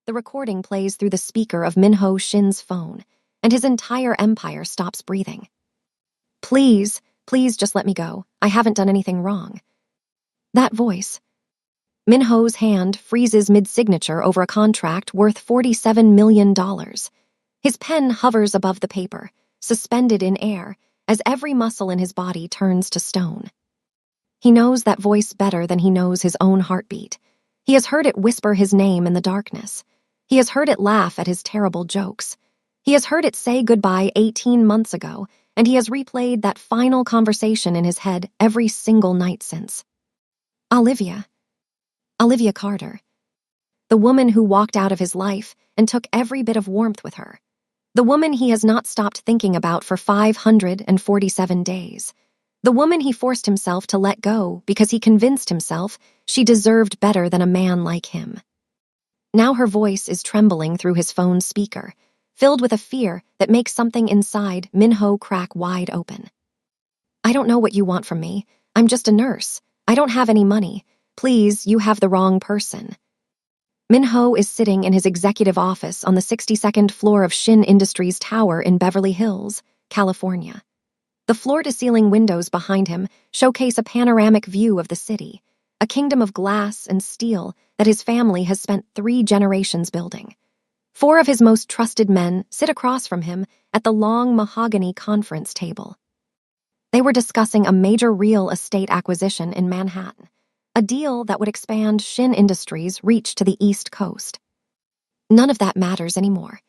The recording plays through the speaker of Minho Shin's phone, and his entire empire stops breathing. Please, please just let me go. I haven't done anything wrong. That voice. Minho's hand freezes mid-signature over a contract worth $47 million. His pen hovers above the paper, suspended in air, as every muscle in his body turns to stone. He knows that voice better than he knows his own heartbeat. He has heard it whisper his name in the darkness. He has heard it laugh at his terrible jokes. He has heard it say goodbye 18 months ago, and he has replayed that final conversation in his head every single night since. Olivia Carter. The woman who walked out of his life and took every bit of warmth with her. The woman he has not stopped thinking about for 547 days. The woman he forced himself to let go because he convinced himself she deserved better than a man like him. Now her voice is trembling through his phone speaker, filled with a fear that makes something inside Minho crack wide open. I don't know what you want from me. I'm just a nurse. I don't have any money. Please, you have the wrong person. Minho is sitting in his executive office on the 62nd floor of Shin Industries Tower in Beverly Hills, California. The floor-to-ceiling windows behind him showcase a panoramic view of the city, a kingdom of glass and steel that his family has spent 3 generations building. 4 of his most trusted men sit across from him at the long mahogany conference table. They were discussing a major real estate acquisition in Manhattan, a deal that would expand Shin Industries' reach to the East Coast. None of that matters anymore.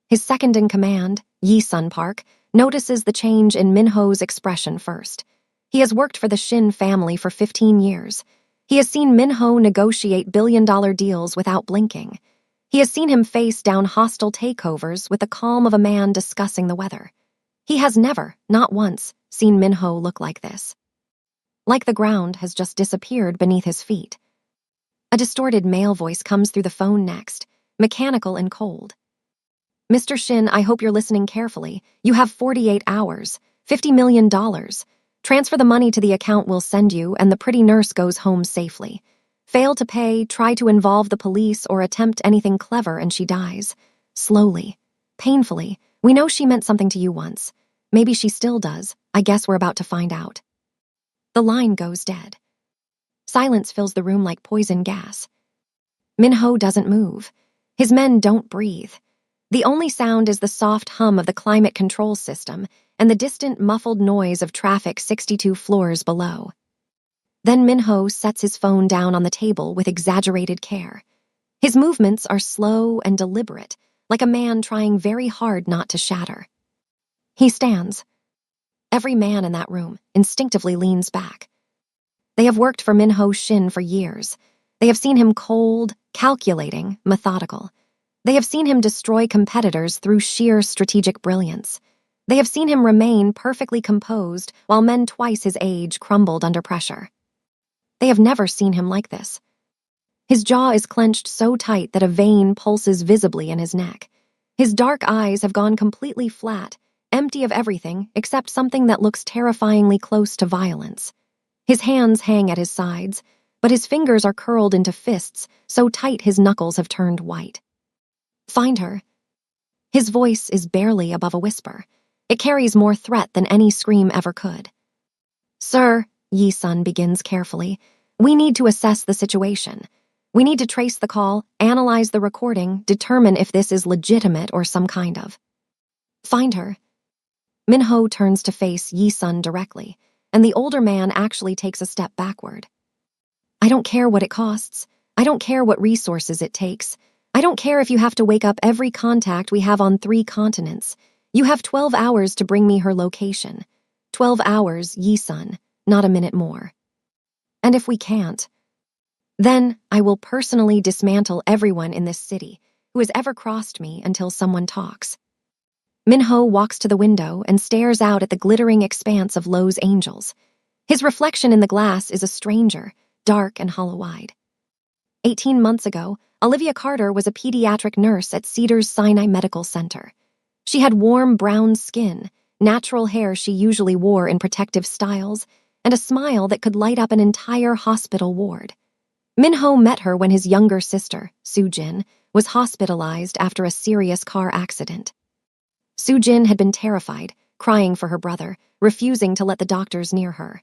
His second-in-command, Yi-sun Park, notices the change in Minho's expression first. He has worked for the Shin family for 15 years. He has seen Minho negotiate billion-dollar deals without blinking. He has seen him face down hostile takeovers with the calm of a man discussing the weather. He has never, not once, seen Minho look like this. Like the ground has just disappeared beneath his feet. A distorted male voice comes through the phone next, mechanical and cold. Mr. Shin, I hope you're listening carefully. You have 48 hours, $50 million. Transfer the money to the account we'll send you, and the pretty nurse goes home safely. Fail to pay, try to involve the police, or attempt anything clever, and she dies. Slowly, painfully. We know she meant something to you once. Maybe she still does. I guess we're about to find out. The line goes dead. Silence fills the room like poison gas. Minho doesn't move. His men don't breathe. The only sound is the soft hum of the climate control system and the distant muffled noise of traffic 62 floors below. Then Minho sets his phone down on the table with exaggerated care. His movements are slow and deliberate, like a man trying very hard not to shatter. He stands. Every man in that room instinctively leans back. They have worked for Minho Shin for years. They have seen him cold, calculating, methodical. They have seen him destroy competitors through sheer strategic brilliance. They have seen him remain perfectly composed while men twice his age crumbled under pressure. They have never seen him like this. His jaw is clenched so tight that a vein pulses visibly in his neck. His dark eyes have gone completely flat, empty of everything except something that looks terrifyingly close to violence. His hands hang at his sides, but his fingers are curled into fists so tight his knuckles have turned white. Find her. His voice is barely above a whisper. It carries more threat than any scream ever could. Sir, Yi-sun begins carefully, we need to assess the situation. We need to trace the call, analyze the recording, determine if this is legitimate or some kind of. Find her. Minho turns to face Yi-sun directly, and the older man actually takes a step backward. I don't care what it costs. I don't care what resources it takes. I don't care if you have to wake up every contact we have on 3 continents. You have 12 hours to bring me her location. 12 hours, Yi-sun, not a minute more. And if we can't, then I will personally dismantle everyone in this city who has ever crossed me until someone talks. Minho walks to the window and stares out at the glittering expanse of Los Angeles. His reflection in the glass is a stranger, dark and hollow-eyed. 18 months ago, Olivia Carter was a pediatric nurse at Cedars-Sinai Medical Center. She had warm brown skin, natural hair she usually wore in protective styles, and a smile that could light up an entire hospital ward. Minho met her when his younger sister, Soo-jin, was hospitalized after a serious car accident. Soo-jin had been terrified, crying for her brother, refusing to let the doctors near her.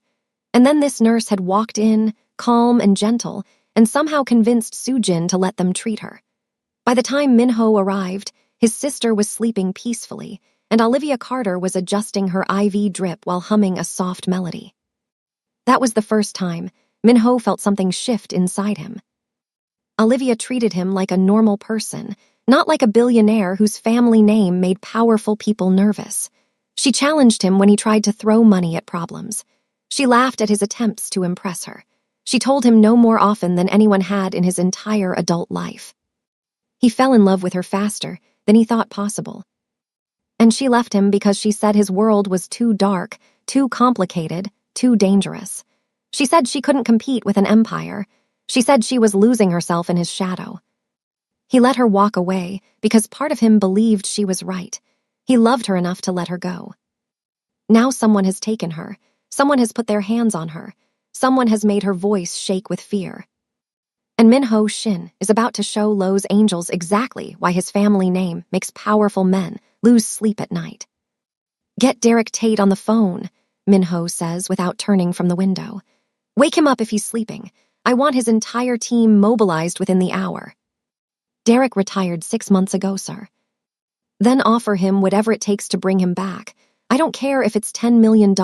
And then this nurse had walked in, calm and gentle, and somehow convinced Soo-jin to let them treat her. By the time Min-ho arrived, his sister was sleeping peacefully, and Olivia Carter was adjusting her IV drip while humming a soft melody. That was the first time Min-ho felt something shift inside him. Olivia treated him like a normal person, not like a billionaire whose family name made powerful people nervous. She challenged him when he tried to throw money at problems. She laughed at his attempts to impress her. She told him no more often than anyone had in his entire adult life. He fell in love with her faster than he thought possible. And she left him because she said his world was too dark, too complicated, too dangerous. She said she couldn't compete with an empire. She said she was losing herself in his shadow. He let her walk away because part of him believed she was right. He loved her enough to let her go. Now someone has taken her. Someone has put their hands on her. Someone has made her voice shake with fear. And Min-ho Shin is about to show Lo's angels exactly why his family name makes powerful men lose sleep at night. "Get Derek Tate on the phone," Min-ho says without turning from the window. "Wake him up if he's sleeping. I want his entire team mobilized within the hour." "Derek retired 6 months ago, sir." "Then offer him whatever it takes to bring him back. I don't care if it's $10 million.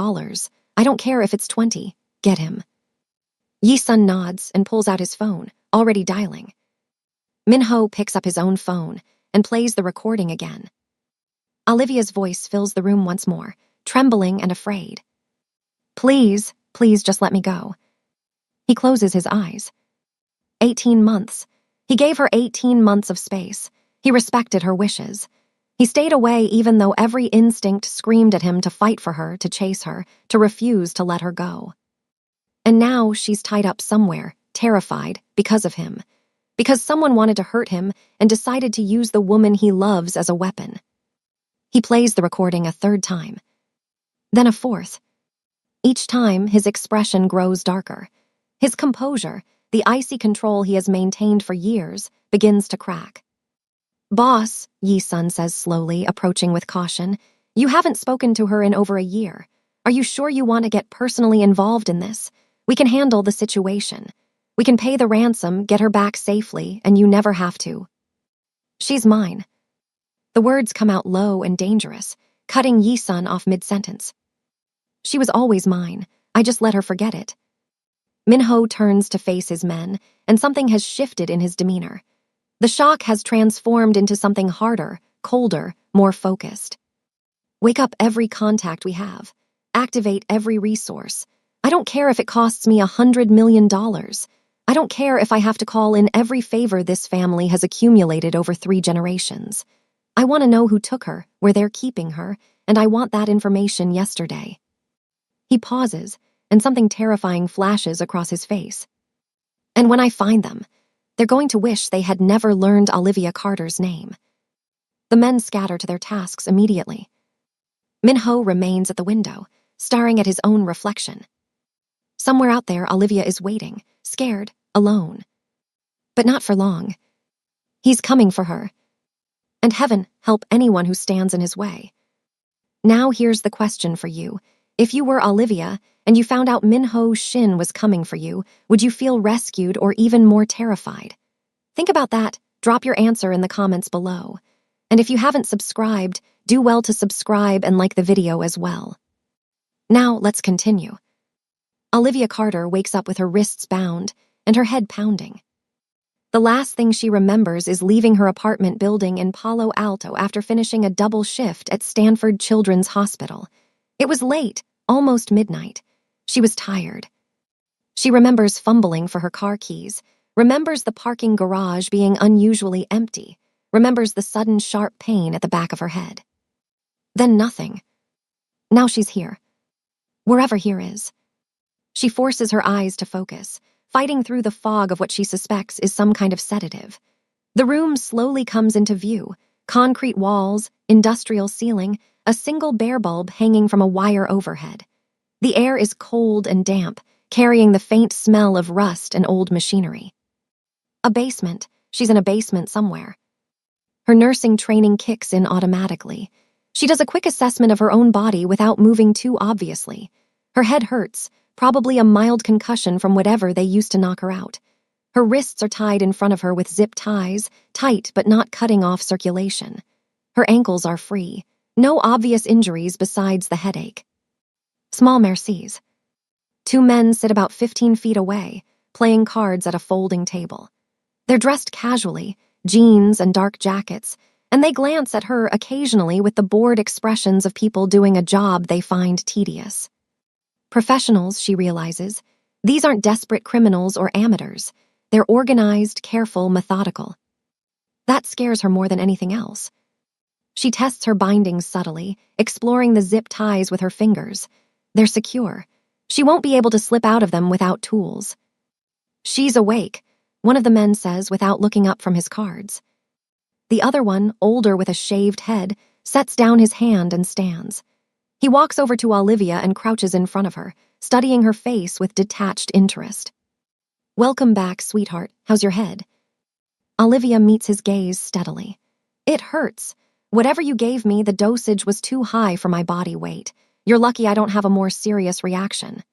I don't care if it's 20. Get him." Yi-sun nods and pulls out his phone, already dialing. Min-ho picks up his own phone and plays the recording again. Olivia's voice fills the room once more, trembling and afraid. "Please, please just let me go." He closes his eyes. 18 months. He gave her 18 months of space. He respected her wishes. He stayed away even though every instinct screamed at him to fight for her, to chase her, to refuse to let her go. And now she's tied up somewhere, terrified, because of him. Because someone wanted to hurt him and decided to use the woman he loves as a weapon. He plays the recording a third time. Then a fourth. Each time, his expression grows darker. His composure, the icy control he has maintained for years, begins to crack. "Boss," Yi-sun says slowly, approaching with caution, "you haven't spoken to her in over a year. Are you sure you want to get personally involved in this? We can handle the situation. We can pay the ransom, get her back safely, and you never have to." "She's mine." The words come out low and dangerous, cutting Yi-sun off mid-sentence. "She was always mine. I just let her forget it." Min-ho turns to face his men, and something has shifted in his demeanor. The shock has transformed into something harder, colder, more focused. "Wake up every contact we have. Activate every resource. I don't care if it costs me $100 million. I don't care if I have to call in every favor this family has accumulated over 3 generations. I want to know who took her, where they're keeping her, and I want that information yesterday." He pauses, and something terrifying flashes across his face. "And when I find them, they're going to wish they had never learned Olivia Carter's name." The men scatter to their tasks immediately. Min-ho remains at the window, staring at his own reflection. Somewhere out there, Olivia is waiting, scared, alone. But not for long. He's coming for her. And heaven help anyone who stands in his way. Now here's the question for you. If you were Olivia, and you found out Min-ho Shin was coming for you, would you feel rescued or even more terrified? Think about that. Drop your answer in the comments below. And if you haven't subscribed, do well to subscribe and like the video as well. Now let's continue. Olivia Carter wakes up with her wrists bound and her head pounding. The last thing she remembers is leaving her apartment building in Palo Alto after finishing a double shift at Stanford Children's Hospital. It was late, almost midnight. She was tired. She remembers fumbling for her car keys, remembers the parking garage being unusually empty, remembers the sudden sharp pain at the back of her head. Then nothing. Now she's here. Wherever here is. She forces her eyes to focus, fighting through the fog of what she suspects is some kind of sedative. The room slowly comes into view. Concrete walls, industrial ceiling, a single bare bulb hanging from a wire overhead. The air is cold and damp, carrying the faint smell of rust and old machinery. A basement, She's in a basement somewhere. Her nursing training kicks in automatically. She does a quick assessment of her own body without moving too obviously. Her head hurts, probably a mild concussion from whatever they used to knock her out. Her wrists are tied in front of her with zip ties, tight but not cutting off circulation. Her ankles are free. No obvious injuries besides the headache. Small mercies. Two men sit about 15 feet away, playing cards at a folding table. They're dressed casually, jeans and dark jackets, and they glance at her occasionally with the bored expressions of people doing a job they find tedious. Professionals, she realizes. These aren't desperate criminals or amateurs. They're organized, careful, methodical. That scares her more than anything else. She tests her bindings subtly, exploring the zip ties with her fingers. They're secure. She won't be able to slip out of them without tools. She's awake, one of the men says without looking up from his cards. The other one, older with a shaved head, sets down his hand and stands. He walks over to Olivia and crouches in front of her, studying her face with detached interest. "Welcome back, sweetheart. How's your head?" Olivia meets his gaze steadily. "It hurts. Whatever you gave me, the dosage was too high for my body weight. You're lucky I don't have a more serious reaction."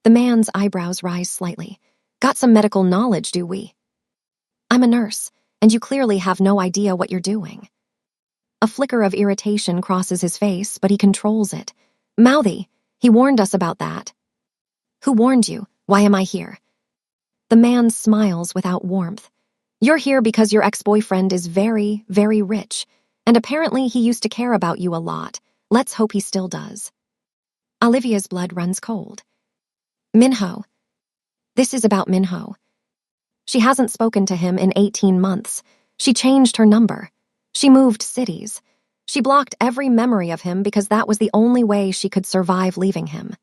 The man's eyebrows rise slightly. "Got some medical knowledge, do we?" "I'm a nurse, and you clearly have no idea what you're doing." A flicker of irritation crosses his face, but he controls it. "Mouthy, he warned us about that." "Who warned you? Why am I here?" The man smiles without warmth. "You're here because your ex-boyfriend is very, very rich, and apparently he used to care about you a lot. Let's hope he still does." Olivia's blood runs cold. "Minho. This is about Minho." She hasn't spoken to him in 18 months. She changed her number. She moved cities. She blocked every memory of him because that was the only way she could survive leaving him.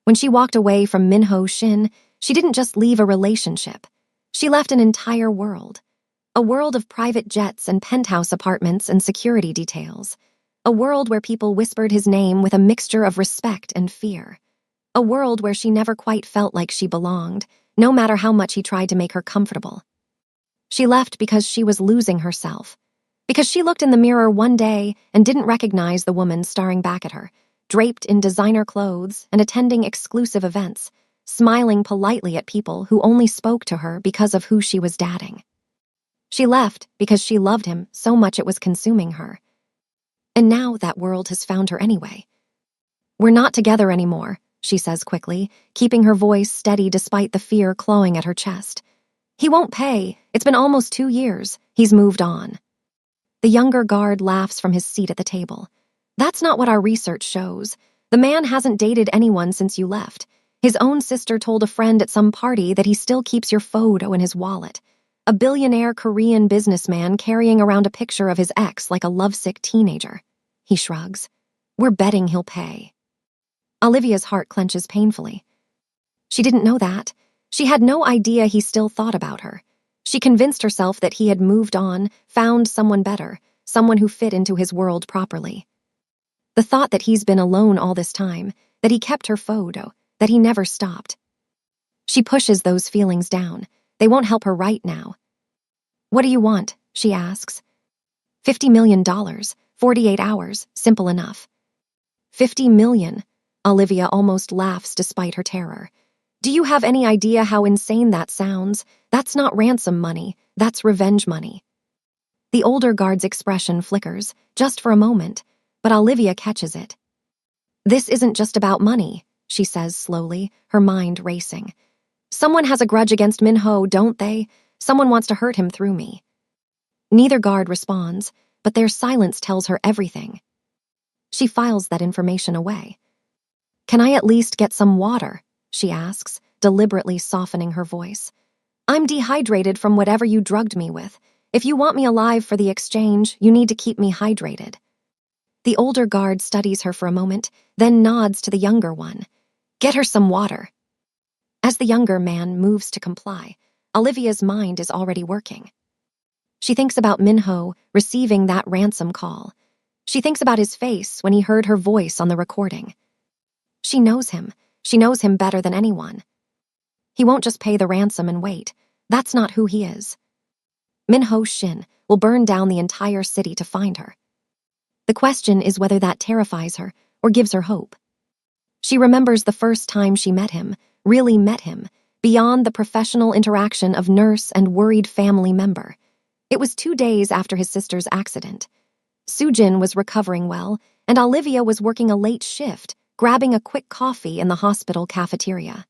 When she walked away from Minho Shin, she didn't just leave a relationship. She left an entire world. A world of private jets and penthouse apartments and security details. A world where people whispered his name with a mixture of respect and fear. A world where she never quite felt like she belonged, no matter how much he tried to make her comfortable. She left because she was losing herself. Because she looked in the mirror one day and didn't recognize the woman staring back at her, draped in designer clothes and attending exclusive events, smiling politely at people who only spoke to her because of who she was dating. She left because she loved him so much it was consuming her. And now that world has found her anyway. "We're not together anymore," she says quickly, keeping her voice steady despite the fear clawing at her chest. "He won't pay. It's been almost 2 years. He's moved on." The younger guard laughs from his seat at the table. "That's not what our research shows. The man hasn't dated anyone since you left. His own sister told a friend at some party that he still keeps your photo in his wallet. A billionaire Korean businessman carrying around a picture of his ex like a lovesick teenager." He shrugs. "We're betting he'll pay." Olivia's heart clenches painfully. She didn't know that. She had no idea he still thought about her. She convinced herself that he had moved on, found someone better, someone who fit into his world properly. The thought that he's been alone all this time, that he kept her photo, that he never stopped. She pushes those feelings down. They won't help her right now. "What do you want?" she asks. $50 million, 48 hours, simple enough. 50 million. Olivia almost laughs despite her terror. "Do you have any idea how insane that sounds? That's not ransom money, that's revenge money." The older guard's expression flickers, just for a moment, but Olivia catches it. "This isn't just about money," she says slowly, her mind racing. "Someone has a grudge against Minho, don't they? Someone wants to hurt him through me." Neither guard responds, but their silence tells her everything. She files that information away. "Can I at least get some water?" she asks, deliberately softening her voice. "I'm dehydrated from whatever you drugged me with. If you want me alive for the exchange, you need to keep me hydrated." The older guard studies her for a moment, then nods to the younger one. "Get her some water." As the younger man moves to comply, Olivia's mind is already working. She thinks about Minho receiving that ransom call. She thinks about his face when he heard her voice on the recording. She knows him. She knows him better than anyone. He won't just pay the ransom and wait. That's not who he is. Minho Shin will burn down the entire city to find her. The question is whether that terrifies her or gives her hope. She remembers the first time she met him, really met him, beyond the professional interaction of nurse and worried family member. It was 2 days after his sister's accident. Sujin was recovering well, and Olivia was working a late shift, grabbing a quick coffee in the hospital cafeteria.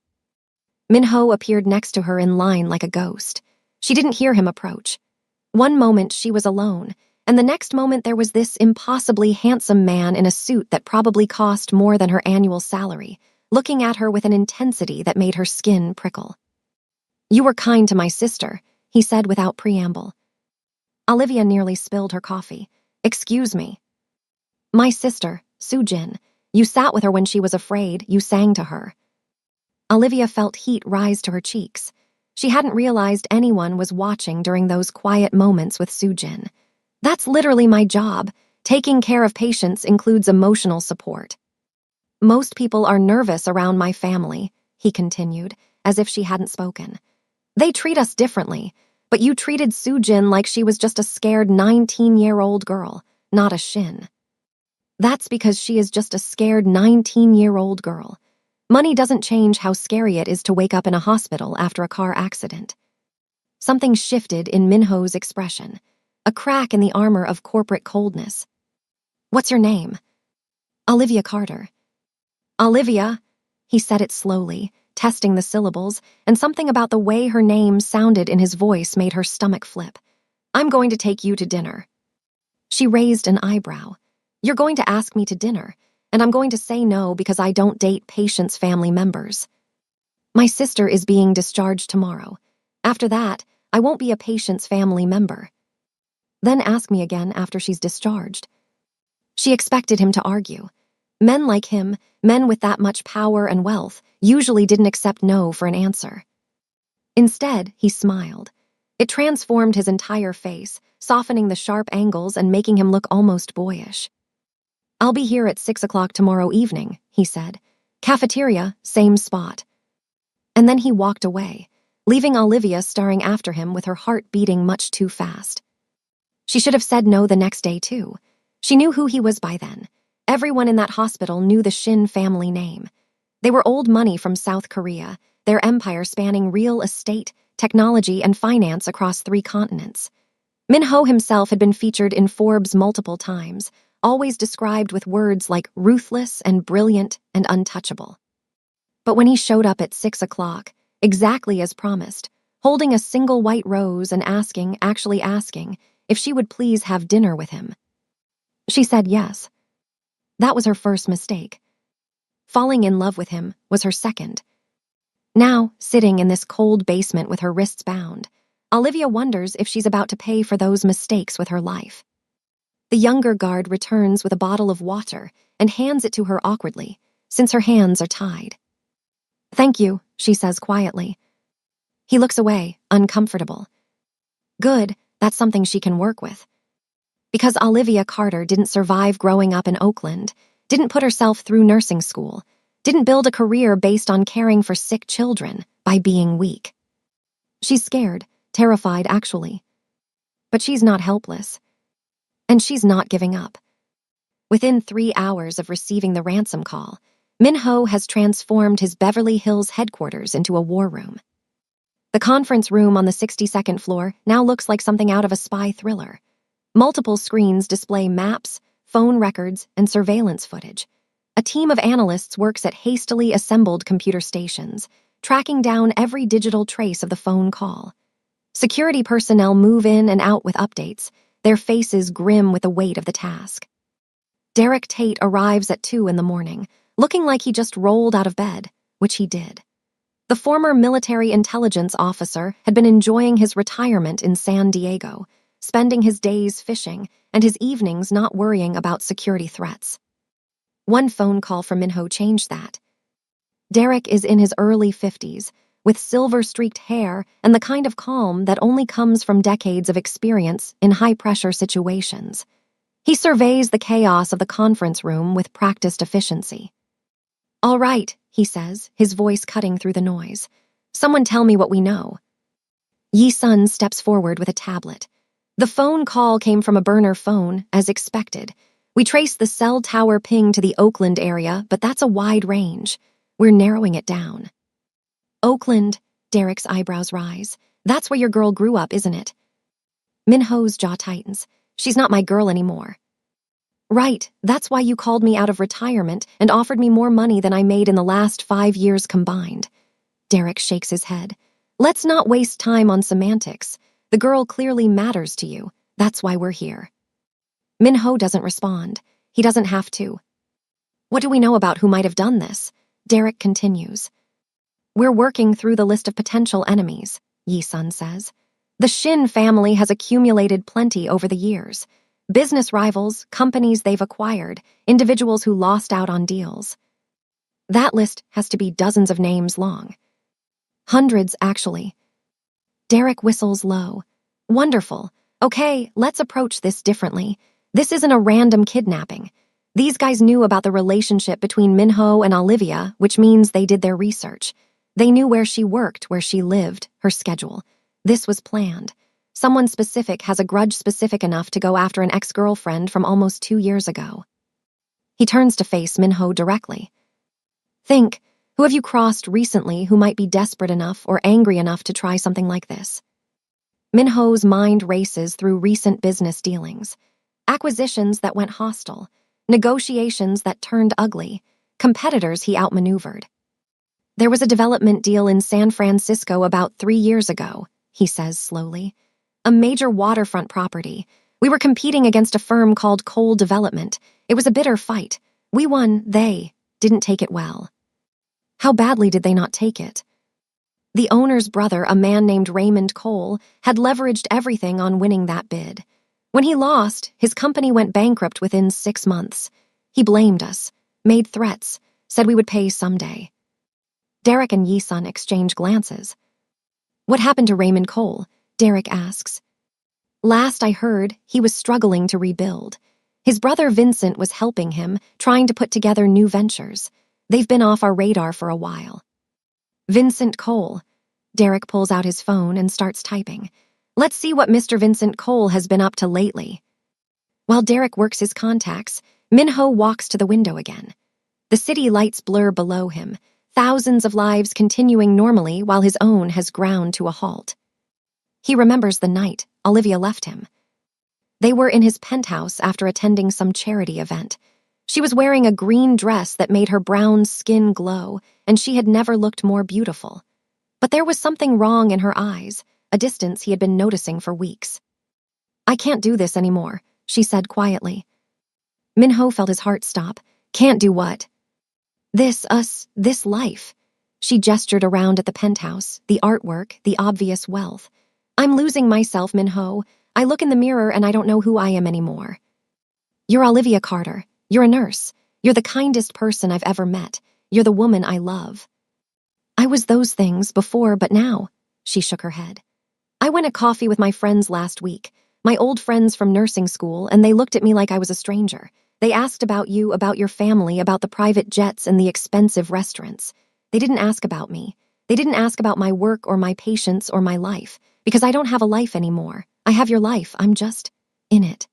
Minho appeared next to her in line like a ghost. She didn't hear him approach. One moment she was alone, and the next moment there was this impossibly handsome man in a suit that probably cost more than her annual salary, looking at her with an intensity that made her skin prickle. "You were kind to my sister," he said without preamble. Olivia nearly spilled her coffee. "Excuse me." "My sister, Sujin. You sat with her when she was afraid, you sang to her." Olivia felt heat rise to her cheeks. She hadn't realized anyone was watching during those quiet moments with Sujin. "That's literally my job. Taking care of patients includes emotional support." "Most people are nervous around my family," he continued, as if she hadn't spoken. "They treat us differently, but you treated Sujin like she was just a scared 19-year-old girl, not a Shin." "That's because she is just a scared 19-year-old girl. Money doesn't change how scary it is to wake up in a hospital after a car accident." Something shifted in Minho's expression, a crack in the armor of corporate coldness. "What's your name?" "Olivia Carter." "Olivia," he said it slowly, testing the syllables, and something about the way her name sounded in his voice made her stomach flip. "I'm going to take you to dinner." She raised an eyebrow. "You're going to ask me to dinner, and I'm going to say no because I don't date patients' family members. My sister is being discharged tomorrow. After that, I won't be a patient's family member." "Then ask me again after she's discharged." She expected him to argue. Men like him, men with that much power and wealth, usually didn't accept no for an answer. Instead, he smiled. It transformed his entire face, softening the sharp angles and making him look almost boyish. "I'll be here at 6 o'clock tomorrow evening," he said. "Cafeteria, same spot." And then he walked away, leaving Olivia staring after him with her heart beating much too fast. She should have said no the next day, too. She knew who he was by then. Everyone in that hospital knew the Shin family name. They were old money from South Korea, their empire spanning real estate, technology, and finance across 3 continents. Minho himself had been featured in Forbes multiple times, always described with words like ruthless and brilliant and untouchable. But when he showed up at 6 o'clock, exactly as promised, holding a single white rose and actually asking, if she would please have dinner with him, she said yes. That was her first mistake. Falling in love with him was her second. Now, sitting in this cold basement with her wrists bound, Olivia wonders if she's about to pay for those mistakes with her life. The younger guard returns with a bottle of water and hands it to her awkwardly, since her hands are tied. "Thank you," she says quietly. He looks away, uncomfortable. Good, that's something she can work with. Because Olivia Carter didn't survive growing up in Oakland, didn't put herself through nursing school, didn't build a career based on caring for sick children by being weak. She's scared, terrified actually. But she's not helpless. And she's not giving up. Within 3 hours of receiving the ransom call, Minho has transformed his Beverly Hills headquarters into a war room. The conference room on the 62nd floor now looks like something out of a spy thriller. Multiple screens display maps, phone records, and surveillance footage. A team of analysts works at hastily assembled computer stations, tracking down every digital trace of the phone call. Security personnel move in and out with updates, their faces grim with the weight of the task. Derek Tate arrives at 2 in the morning, looking like he just rolled out of bed, which he did. The former military intelligence officer had been enjoying his retirement in San Diego, spending his days fishing and his evenings not worrying about security threats. One phone call from Minho changed that. Derek is in his early 50s, with silver-streaked hair and the kind of calm that only comes from decades of experience in high-pressure situations. He surveys the chaos of the conference room with practiced efficiency. "All right," he says, his voice cutting through the noise. "Someone tell me what we know." Yi-sun steps forward with a tablet. The phone call came from a burner phone, as expected. We traced the cell tower ping to the Oakland area, but that's a wide range. We're narrowing it down. Oakland, Derek's eyebrows rise. That's where your girl grew up, isn't it? Minho's jaw tightens. She's not my girl anymore. Right, that's why you called me out of retirement and offered me more money than I made in the last 5 years combined. Derek shakes his head. Let's not waste time on semantics. The girl clearly matters to you. That's why we're here. Minho doesn't respond. He doesn't have to. What do we know about who might have done this? Derek continues. We're working through the list of potential enemies, Yi-sun says. The Shin family has accumulated plenty over the years. Business rivals, companies they've acquired, individuals who lost out on deals. That list has to be dozens of names long. Hundreds, actually. Derek whistles low. Wonderful. Okay, let's approach this differently. This isn't a random kidnapping. These guys knew about the relationship between Minho and Olivia, which means they did their research. They knew where she worked, where she lived, her schedule. This was planned. Someone specific has a grudge specific enough to go after an ex-girlfriend from almost 2 years ago. He turns to face Minho directly. Think, who have you crossed recently who might be desperate enough or angry enough to try something like this? Minho's mind races through recent business dealings. Acquisitions that went hostile. Negotiations that turned ugly. Competitors he outmaneuvered. There was a development deal in San Francisco about 3 years ago, he says slowly. A major waterfront property. We were competing against a firm called Cole Development. It was a bitter fight. We won, they didn't take it well. How badly did they not take it? The owner's brother, a man named Raymond Cole, had leveraged everything on winning that bid. When he lost, his company went bankrupt within 6 months. He blamed us, made threats, said we would pay someday. Derek and Yi-sun exchange glances. What happened to Raymond Cole? Derek asks. Last I heard, he was struggling to rebuild. His brother Vincent was helping him, trying to put together new ventures. They've been off our radar for a while. Vincent Cole. Derek pulls out his phone and starts typing. Let's see what Mr. Vincent Cole has been up to lately. While Derek works his contacts, Minho walks to the window again. The city lights blur below him, thousands of lives continuing normally while his own has ground to a halt. He remembers the night Olivia left him. They were in his penthouse after attending some charity event. She was wearing a green dress that made her brown skin glow, and she had never looked more beautiful. But there was something wrong in her eyes, a distance he had been noticing for weeks. I can't do this anymore, she said quietly. Minho felt his heart stop. Can't do what? This life. She gestured around at the penthouse, the artwork, the obvious wealth. I'm losing myself, Minho. I look in the mirror and I don't know who I am anymore. You're Olivia Carter. You're a nurse. You're the kindest person I've ever met. You're the woman I love. I was those things before, but now, she shook her head. I went to coffee with my friends last week, my old friends from nursing school, and they looked at me like I was a stranger. They asked about you, about your family, about the private jets and the expensive restaurants. They didn't ask about me. They didn't ask about my work or my patients or my life, because I don't have a life anymore. I have your life. I'm just in it.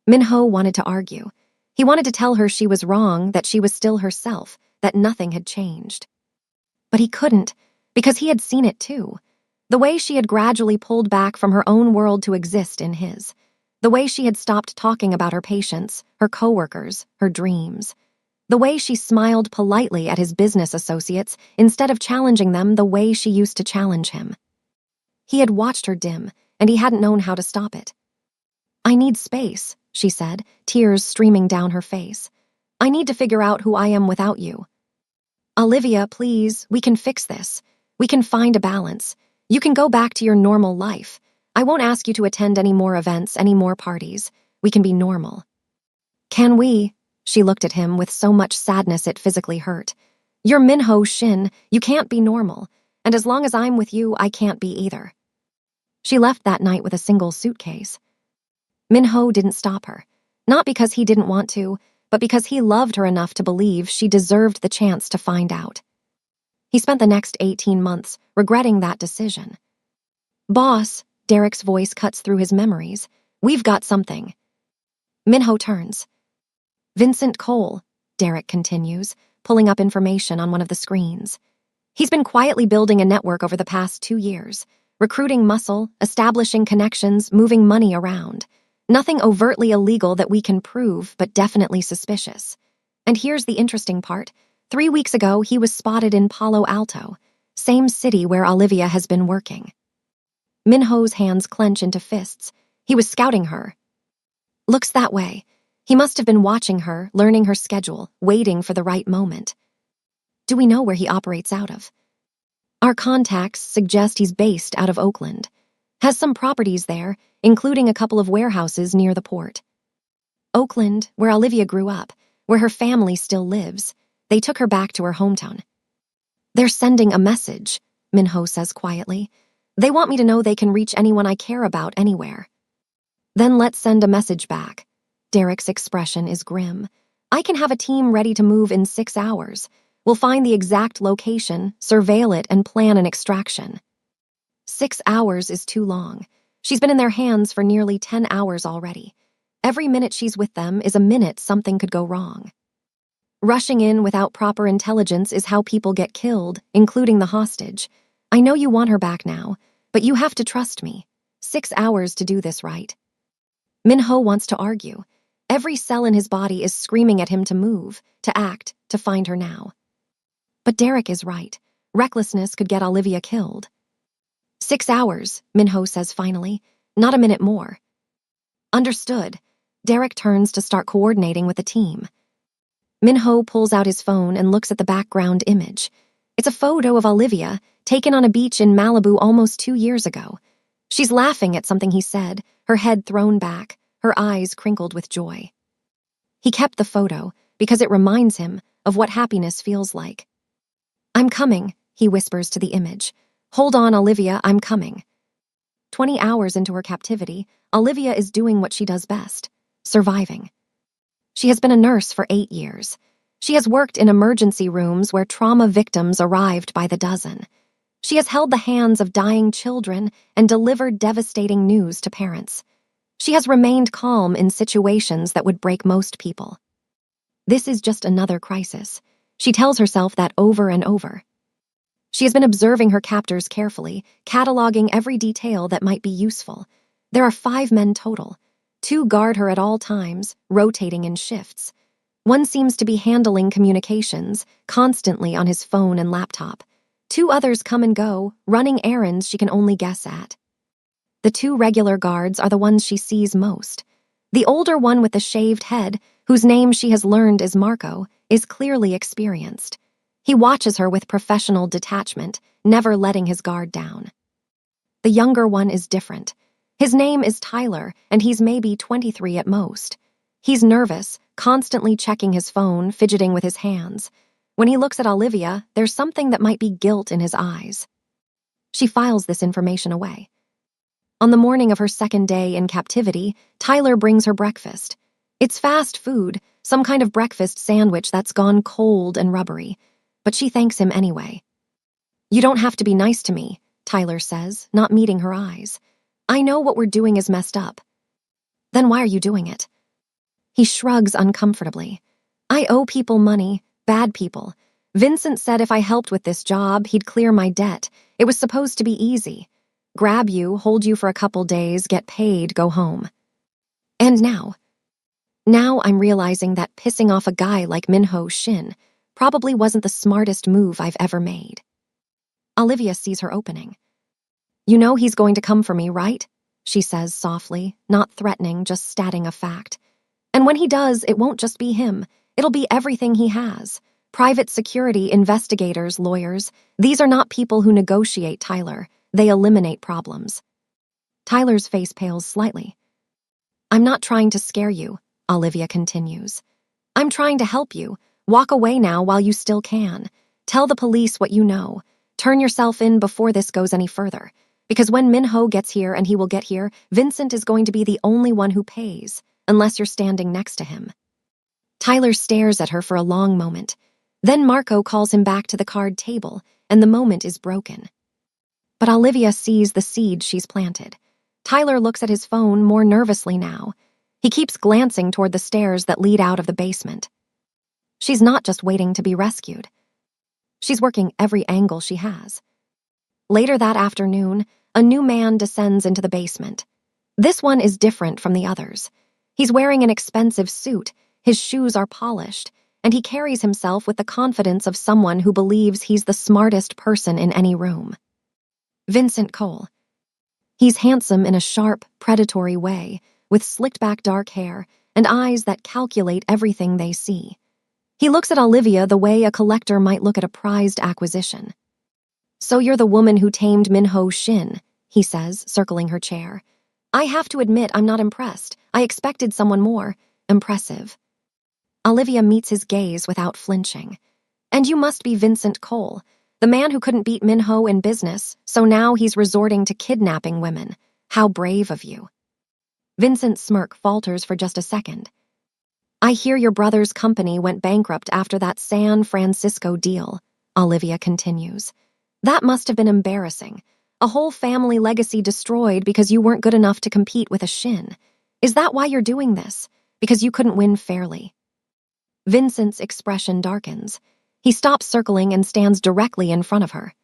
Minho wanted to argue. He wanted to tell her she was wrong, that she was still herself, that nothing had changed. But he couldn't, because he had seen it too. The way she had gradually pulled back from her own world to exist in his. The way she had stopped talking about her patients, her coworkers, her dreams. The way she smiled politely at his business associates instead of challenging them the way she used to challenge him. He had watched her dim, and he hadn't known how to stop it. I need space, she said, tears streaming down her face. I need to figure out who I am without you. Olivia, please, we can fix this. We can find a balance. You can go back to your normal life. I won't ask you to attend any more events, any more parties. We can be normal. Can we? She looked at him with so much sadness it physically hurt. You're Minho Shin. You can't be normal. And as long as I'm with you, I can't be either. She left that night with a single suitcase. Minho didn't stop her. Not because he didn't want to, but because he loved her enough to believe she deserved the chance to find out. He spent the next 18 months regretting that decision. Boss, Derek's voice cuts through his memories. We've got something. Minho turns. Vincent Cole, Derek continues, pulling up information on one of the screens. He's been quietly building a network over the past 2 years, recruiting muscle, establishing connections, moving money around. Nothing overtly illegal that we can prove, but definitely suspicious. And here's the interesting part. 3 weeks ago, he was spotted in Palo Alto, same city where Olivia has been working. Minho's hands clench into fists. He was scouting her. Looks that way. He must have been watching her, learning her schedule, waiting for the right moment. Do we know where he operates out of? Our contacts suggest he's based out of Oakland. Has some properties there, including a couple of warehouses near the port. Oakland, where Olivia grew up, where her family still lives. They took her back to her hometown. They're sending a message, Minho says quietly. They want me to know they can reach anyone I care about anywhere. Then let's send a message back. Derek's expression is grim. I can have a team ready to move in 6 hours. We'll find the exact location, surveil it, and plan an extraction. 6 hours is too long. She's been in their hands for nearly 10 hours already. Every minute she's with them is a minute something could go wrong. Rushing in without proper intelligence is how people get killed, including the hostage. I know you want her back now, but you have to trust me. 6 hours to do this right. Minho wants to argue. Every cell in his body is screaming at him to move, to act, to find her now. But Derek is right. Recklessness could get Olivia killed. 6 hours, Minho says finally. Not a minute more. Understood. Derek turns to start coordinating with the team. Minho pulls out his phone and looks at the background image. It's a photo of Olivia, taken on a beach in Malibu almost 2 years ago. She's laughing at something he said, her head thrown back, her eyes crinkled with joy. He kept the photo because it reminds him of what happiness feels like. I'm coming, he whispers to the image. Hold on, Olivia, I'm coming. 20 hours into her captivity, Olivia is doing what she does best, surviving. She has been a nurse for 8 years. She has worked in emergency rooms where trauma victims arrived by the dozen. She has held the hands of dying children and delivered devastating news to parents. She has remained calm in situations that would break most people. This is just another crisis. She tells herself that over and over. She has been observing her captors carefully, cataloging every detail that might be useful. There are 5 men total. 2 guard her at all times, rotating in shifts. One seems to be handling communications, constantly on his phone and laptop. 2 others come and go, running errands she can only guess at. The 2 regular guards are the ones she sees most. The older one with the shaved head, whose name she has learned is Marco, is clearly experienced. He watches her with professional detachment, never letting his guard down. The younger one is different. His name is Tyler, and he's maybe 23 at most. He's nervous, constantly checking his phone, fidgeting with his hands. When he looks at Olivia, there's something that might be guilt in his eyes. She files this information away. On the morning of her 2nd day in captivity, Tyler brings her breakfast. It's fast food, some kind of breakfast sandwich that's gone cold and rubbery. But she thanks him anyway. You don't have to be nice to me, Tyler says, not meeting her eyes. I know what we're doing is messed up. Then why are you doing it? He shrugs uncomfortably. I owe people money, bad people. Vincent said if I helped with this job, he'd clear my debt. It was supposed to be easy. Grab you, hold you for a couple days, get paid, go home. And now I'm realizing that pissing off a guy like Minho Shin probably wasn't the smartest move I've ever made. Olivia sees her opening. You know he's going to come for me, right? She says softly, not threatening, just stating a fact. And when he does, it won't just be him. It'll be everything he has. Private security, investigators, lawyers. These are not people who negotiate, Tyler. They eliminate problems. Tyler's face pales slightly. I'm not trying to scare you, Olivia continues. I'm trying to help you. Walk away now while you still can. Tell the police what you know. Turn yourself in before this goes any further. Because when Minho gets here, and he will get here, Vincent is going to be the only one who pays, unless you're standing next to him. Tyler stares at her for a long moment. Then Marco calls him back to the card table, and the moment is broken. But Olivia sees the seed she's planted. Tyler looks at his phone more nervously now. He keeps glancing toward the stairs that lead out of the basement. She's not just waiting to be rescued. She's working every angle she has. Later that afternoon, a new man descends into the basement. This one is different from the others. He's wearing an expensive suit, his shoes are polished, and he carries himself with the confidence of someone who believes he's the smartest person in any room. Vincent Cole. He's handsome in a sharp, predatory way, with slicked-back dark hair and eyes that calculate everything they see. He looks at Olivia the way a collector might look at a prized acquisition. "So you're the woman who tamed Minho Shin," he says, circling her chair. "I have to admit I'm not impressed. I expected someone more impressive." Olivia meets his gaze without flinching. "And you must be Vincent Cole, the man who couldn't beat Minho in business, so now he's resorting to kidnapping women. How brave of you." Vincent's smirk falters for just a second. "I hear your brother's company went bankrupt after that San Francisco deal," Olivia continues. "That must have been embarrassing. A whole family legacy destroyed because you weren't good enough to compete with a Shin. Is that why you're doing this? Because you couldn't win fairly?" Vincent's expression darkens. He stops circling and stands directly in front of her.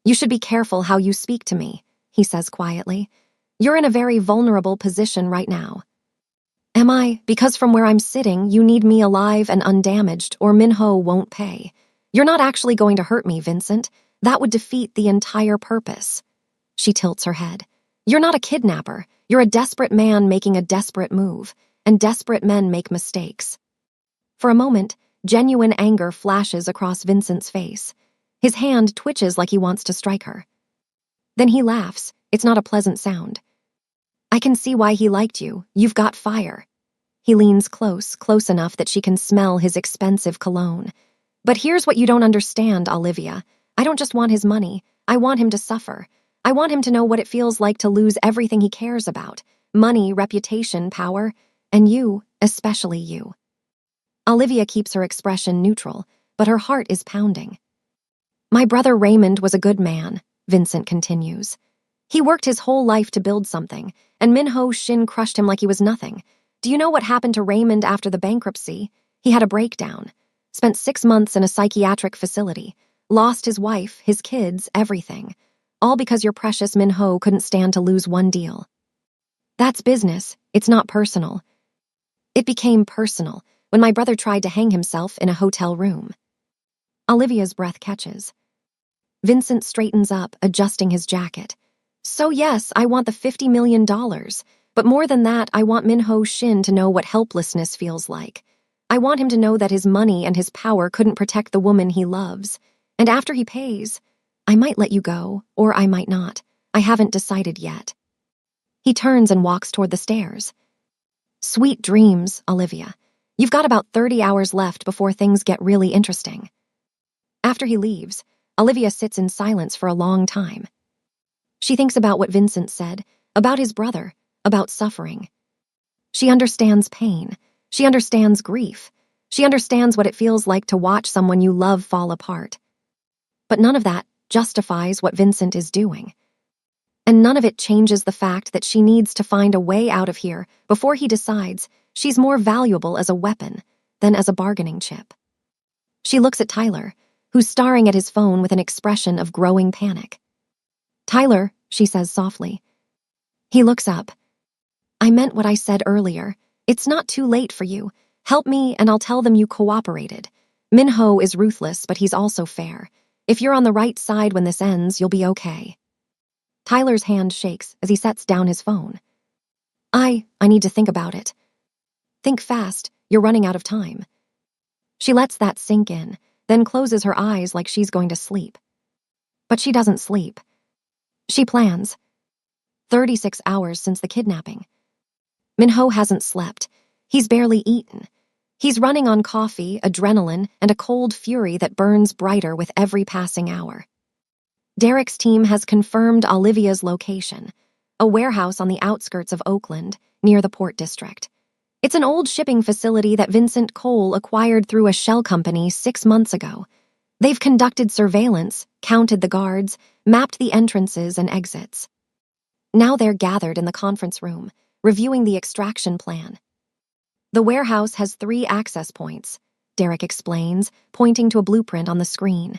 "You should be careful how you speak to me," he says quietly. "You're in a very vulnerable position right now." "Am I? Because from where I'm sitting, you need me alive and undamaged, or Minho won't pay. You're not actually going to hurt me, Vincent. That would defeat the entire purpose." She tilts her head. "You're not a kidnapper. You're a desperate man making a desperate move, and desperate men make mistakes." For a moment, genuine anger flashes across Vincent's face. His hand twitches like he wants to strike her. Then he laughs. It's not a pleasant sound. "I can see why he liked you. You've got fire." He leans close enough that she can smell his expensive cologne. "But here's what you don't understand, Olivia. I don't just want his money. I want him to suffer. I want him to know what it feels like to lose everything he cares about. Money, reputation, power, and you, especially you." Olivia keeps her expression neutral, but her heart is pounding. "My brother Raymond was a good man," Vincent continues. "He worked his whole life to build something, and Minho Shin crushed him like he was nothing. Do you know what happened to Raymond after the bankruptcy? He had a breakdown. Spent 6 months in a psychiatric facility. Lost his wife, his kids, everything. All because your precious Minho couldn't stand to lose one deal. That's business. It's not personal. It became personal when my brother tried to hang himself in a hotel room." Olivia's breath catches. Vincent straightens up, adjusting his jacket. "So yes, I want the $50 million, but more than that, I want Minho Shin to know what helplessness feels like. I want him to know that his money and his power couldn't protect the woman he loves. And after he pays, I might let you go, or I might not. I haven't decided yet." He turns and walks toward the stairs. "Sweet dreams, Olivia. You've got about 30 hours left before things get really interesting." After he leaves, Olivia sits in silence for a long time. She thinks about what Vincent said, about his brother, about suffering. She understands pain. She understands grief. She understands what it feels like to watch someone you love fall apart. But none of that justifies what Vincent is doing. And none of it changes the fact that she needs to find a way out of here before he decides she's more valuable as a weapon than as a bargaining chip. She looks at Tyler, who's staring at his phone with an expression of growing panic. "Tyler," she says softly. He looks up. "I meant what I said earlier. It's not too late for you. Help me and I'll tell them you cooperated. Minho is ruthless, but he's also fair. If you're on the right side when this ends, you'll be okay." Tyler's hand shakes as he sets down his phone. I need to think about it." "Think fast. You're running out of time." She lets that sink in, then closes her eyes like she's going to sleep. But she doesn't sleep. She plans. 36 hours since the kidnapping. Minho hasn't slept. He's barely eaten. He's running on coffee, adrenaline, and a cold fury that burns brighter with every passing hour. Derek's team has confirmed Olivia's location, a warehouse on the outskirts of Oakland, near the Port District. It's an old shipping facility that Vincent Cole acquired through a shell company 6 months ago. They've conducted surveillance, counted the guards, mapped the entrances and exits. Now they're gathered in the conference room, reviewing the extraction plan. The warehouse has 3 access points, Derek explains, pointing to a blueprint on the screen.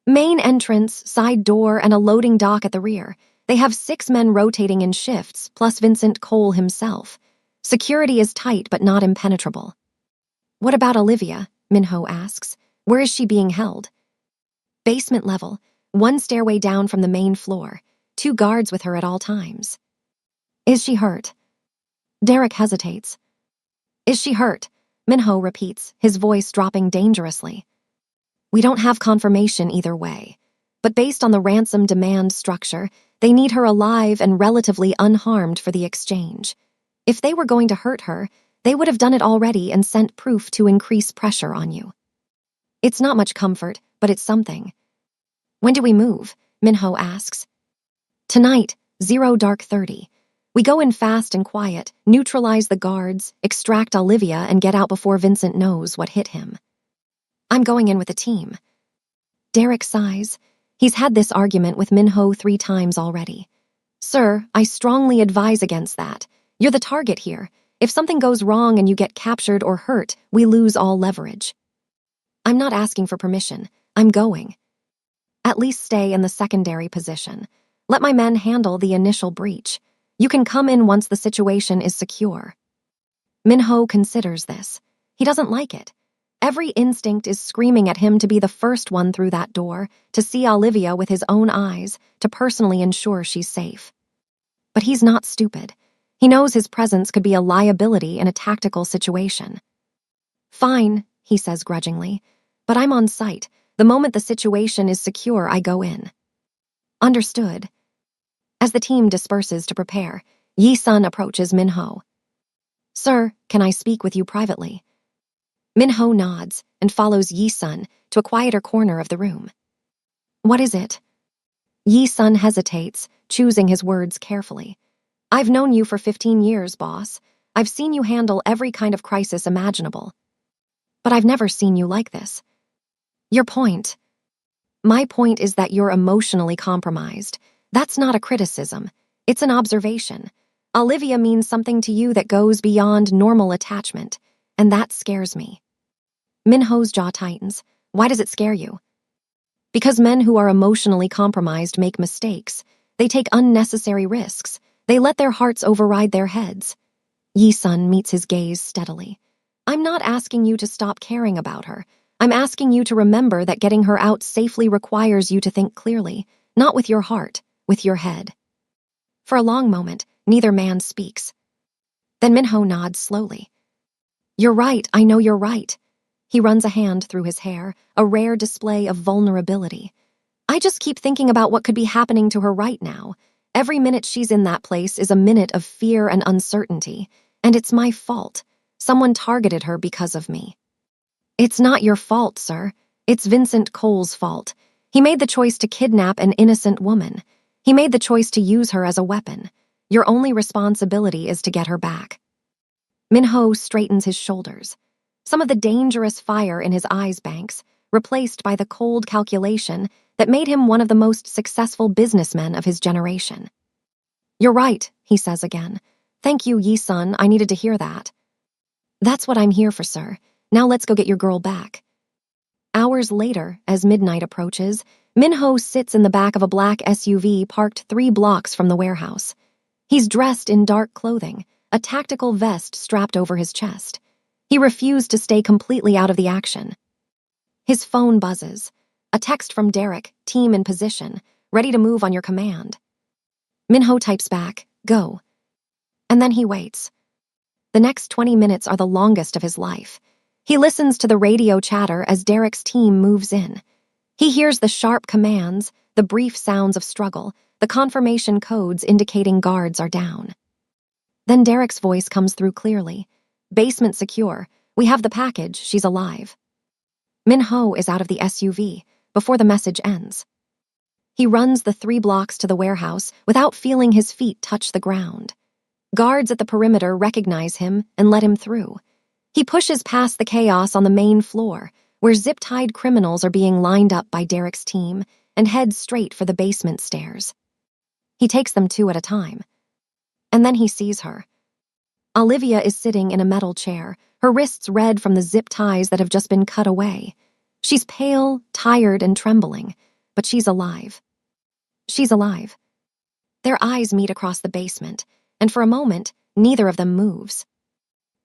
Main entrance, side door, and a loading dock at the rear. They have 6 men rotating in shifts, plus Vincent Cole himself. Security is tight but not impenetrable. What about Olivia? Minho asks. Where is she being held? Basement level, 1 stairway down from the main floor, 2 guards with her at all times. Is she hurt? Derek hesitates. Is she hurt? Minho repeats, his voice dropping dangerously. We don't have confirmation either way, but based on the ransom demand structure, they need her alive and relatively unharmed for the exchange. If they were going to hurt her, they would have done it already and sent proof to increase pressure on you. It's not much comfort, but it's something. When do we move? Minho asks. Tonight, 0:30. We go in fast and quiet, neutralize the guards, extract Olivia, and get out before Vincent knows what hit him. I'm going in with the team. Derek sighs. He's had this argument with Minho 3 times already. Sir, I strongly advise against that. You're the target here. If something goes wrong and you get captured or hurt, we lose all leverage. I'm not asking for permission. I'm going. At least stay in the secondary position. Let my men handle the initial breach. You can come in once the situation is secure. Minho considers this. He doesn't like it. Every instinct is screaming at him to be the first one through that door, to see Olivia with his own eyes, to personally ensure she's safe. But he's not stupid. He knows his presence could be a liability in a tactical situation. Fine, he says grudgingly, but I'm on site. The moment the situation is secure, I go in. Understood. As the team disperses to prepare, Yi-sun approaches Minho. Sir, can I speak with you privately? Minho nods and follows Yi-sun to a quieter corner of the room. What is it? Yi-sun hesitates, choosing his words carefully. I've known you for 15 years, boss. I've seen you handle every kind of crisis imaginable. But I've never seen you like this. Your point. My point is that you're emotionally compromised. That's not a criticism. It's an observation. Olivia means something to you that goes beyond normal attachment, and that scares me. Minho's jaw tightens. Why does it scare you? Because men who are emotionally compromised make mistakes. They take unnecessary risks. They let their hearts override their heads. Yi-sun meets his gaze steadily. I'm not asking you to stop caring about her. I'm asking you to remember that getting her out safely requires you to think clearly, not with your heart, with your head. For a long moment, neither man speaks. Then Minho nods slowly. You're right, I know you're right. He runs a hand through his hair, a rare display of vulnerability. I just keep thinking about what could be happening to her right now. Every minute she's in that place is a minute of fear and uncertainty, and it's my fault. Someone targeted her because of me. It's not your fault, sir. It's Vincent Cole's fault. He made the choice to kidnap an innocent woman. He made the choice to use her as a weapon. Your only responsibility is to get her back. Minho straightens his shoulders. Some of the dangerous fire in his eyes banks, replaced by the cold calculation that made him one of the most successful businessmen of his generation. You're right, he says again. Thank you, Yi-sun, I needed to hear that. That's what I'm here for, sir. Now let's go get your girl back. Hours later, as midnight approaches, Minho sits in the back of a black SUV parked 3 blocks from the warehouse. He's dressed in dark clothing, a tactical vest strapped over his chest. He refused to stay completely out of the action. His phone buzzes. A text from Derek, team in position, ready to move on your command. Minho types back, go. And then he waits. The next 20 minutes are the longest of his life. He listens to the radio chatter as Derek's team moves in. He hears the sharp commands, the brief sounds of struggle, the confirmation codes indicating guards are down. Then Derek's voice comes through clearly. Basement secure. We have the package. She's alive. Minho is out of the SUV before the message ends. He runs the 3 blocks to the warehouse without feeling his feet touch the ground. Guards at the perimeter recognize him and let him through. He pushes past the chaos on the main floor, where zip-tied criminals are being lined up by Derek's team, and heads straight for the basement stairs. He takes them two at a time. And then he sees her. Olivia is sitting in a metal chair, her wrists red from the zip ties that have just been cut away. She's pale, tired, and trembling, but she's alive. She's alive. Their eyes meet across the basement, and for a moment, neither of them moves.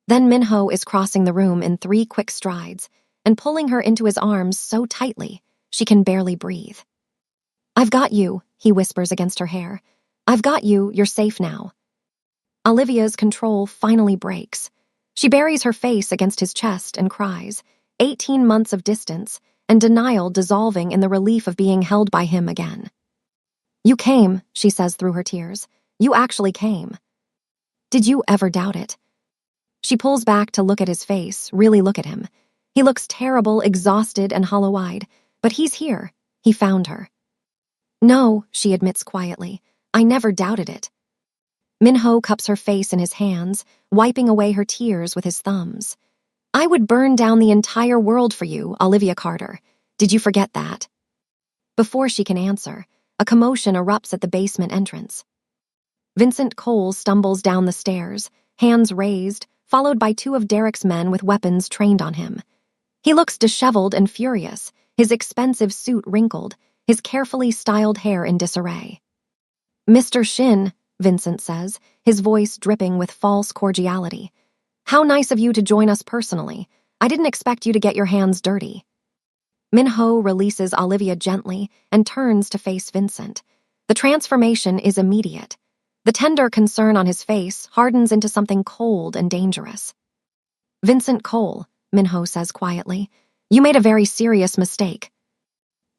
Then Minho is crossing the room in 3 quick strides and pulling her into his arms so tightly she can barely breathe. "I've got you," he whispers against her hair. "I've got you, you're safe now." Olivia's control finally breaks. She buries her face against his chest and cries, 18 months of distance and denial dissolving in the relief of being held by him again. "You came," she says through her tears. "You actually came. Did you ever doubt it?" She pulls back to look at his face, really look at him. He looks terrible, exhausted, and hollow-eyed, but he's here. He found her. "No," she admits quietly. "I never doubted it." Minho cups her face in his hands, wiping away her tears with his thumbs. "I would burn down the entire world for you, Olivia Carter. Did you forget that?" Before she can answer, a commotion erupts at the basement entrance. Vincent Cole stumbles down the stairs, hands raised, followed by 2 of Derek's men with weapons trained on him. He looks disheveled and furious, his expensive suit wrinkled, his carefully styled hair in disarray. "Mr. Shin," Vincent says, his voice dripping with false cordiality. "How nice of you to join us personally. I didn't expect you to get your hands dirty." Minho releases Olivia gently and turns to face Vincent. The transformation is immediate. The tender concern on his face hardens into something cold and dangerous. "Vincent Cole," Minho says quietly, "you made a very serious mistake."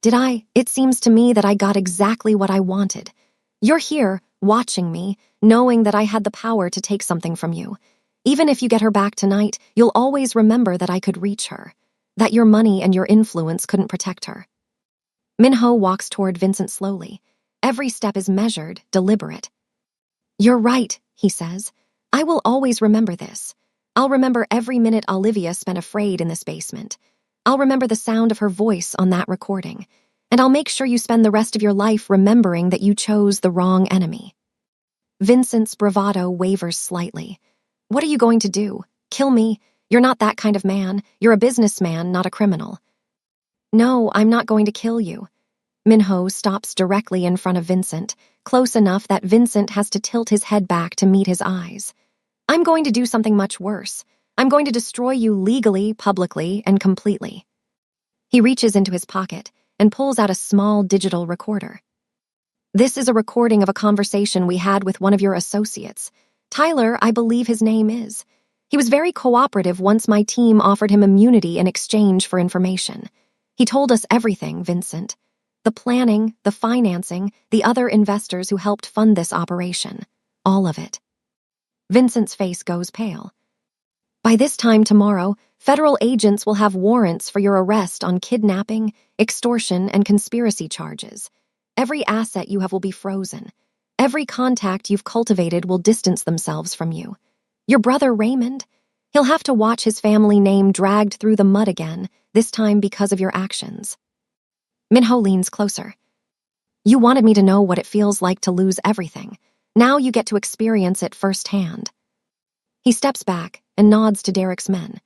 "Did I? It seems to me that I got exactly what I wanted. You're here, watching me, knowing that I had the power to take something from you. Even if you get her back tonight, you'll always remember that I could reach her, that your money and your influence couldn't protect her." Minho walks toward Vincent slowly. Every step is measured, deliberate. "You're right," he says. "I will always remember this. I'll remember every minute Olivia spent afraid in this basement. I'll remember the sound of her voice on that recording. And I'll make sure you spend the rest of your life remembering that you chose the wrong enemy." Vincent's bravado wavers slightly. "What are you going to do? Kill me? You're not that kind of man. You're a businessman, not a criminal." "No, I'm not going to kill you." Minho stops directly in front of Vincent, close enough that Vincent has to tilt his head back to meet his eyes. "I'm going to do something much worse. I'm going to destroy you legally, publicly, and completely." He reaches into his pocket and pulls out a small digital recorder. "This is a recording of a conversation we had with one of your associates. Tyler, I believe his name is. He was very cooperative once my team offered him immunity in exchange for information. He told us everything, Vincent. The planning, the financing, the other investors who helped fund this operation. All of it." Vincent's face goes pale. "By this time tomorrow, federal agents will have warrants for your arrest on kidnapping, extortion, and conspiracy charges. Every asset you have will be frozen. Every contact you've cultivated will distance themselves from you. Your brother Raymond? He'll have to watch his family name dragged through the mud again, this time because of your actions." Minho leans closer. "You wanted me to know what it feels like to lose everything. Now you get to experience it firsthand." He steps back and nods to Derek's men.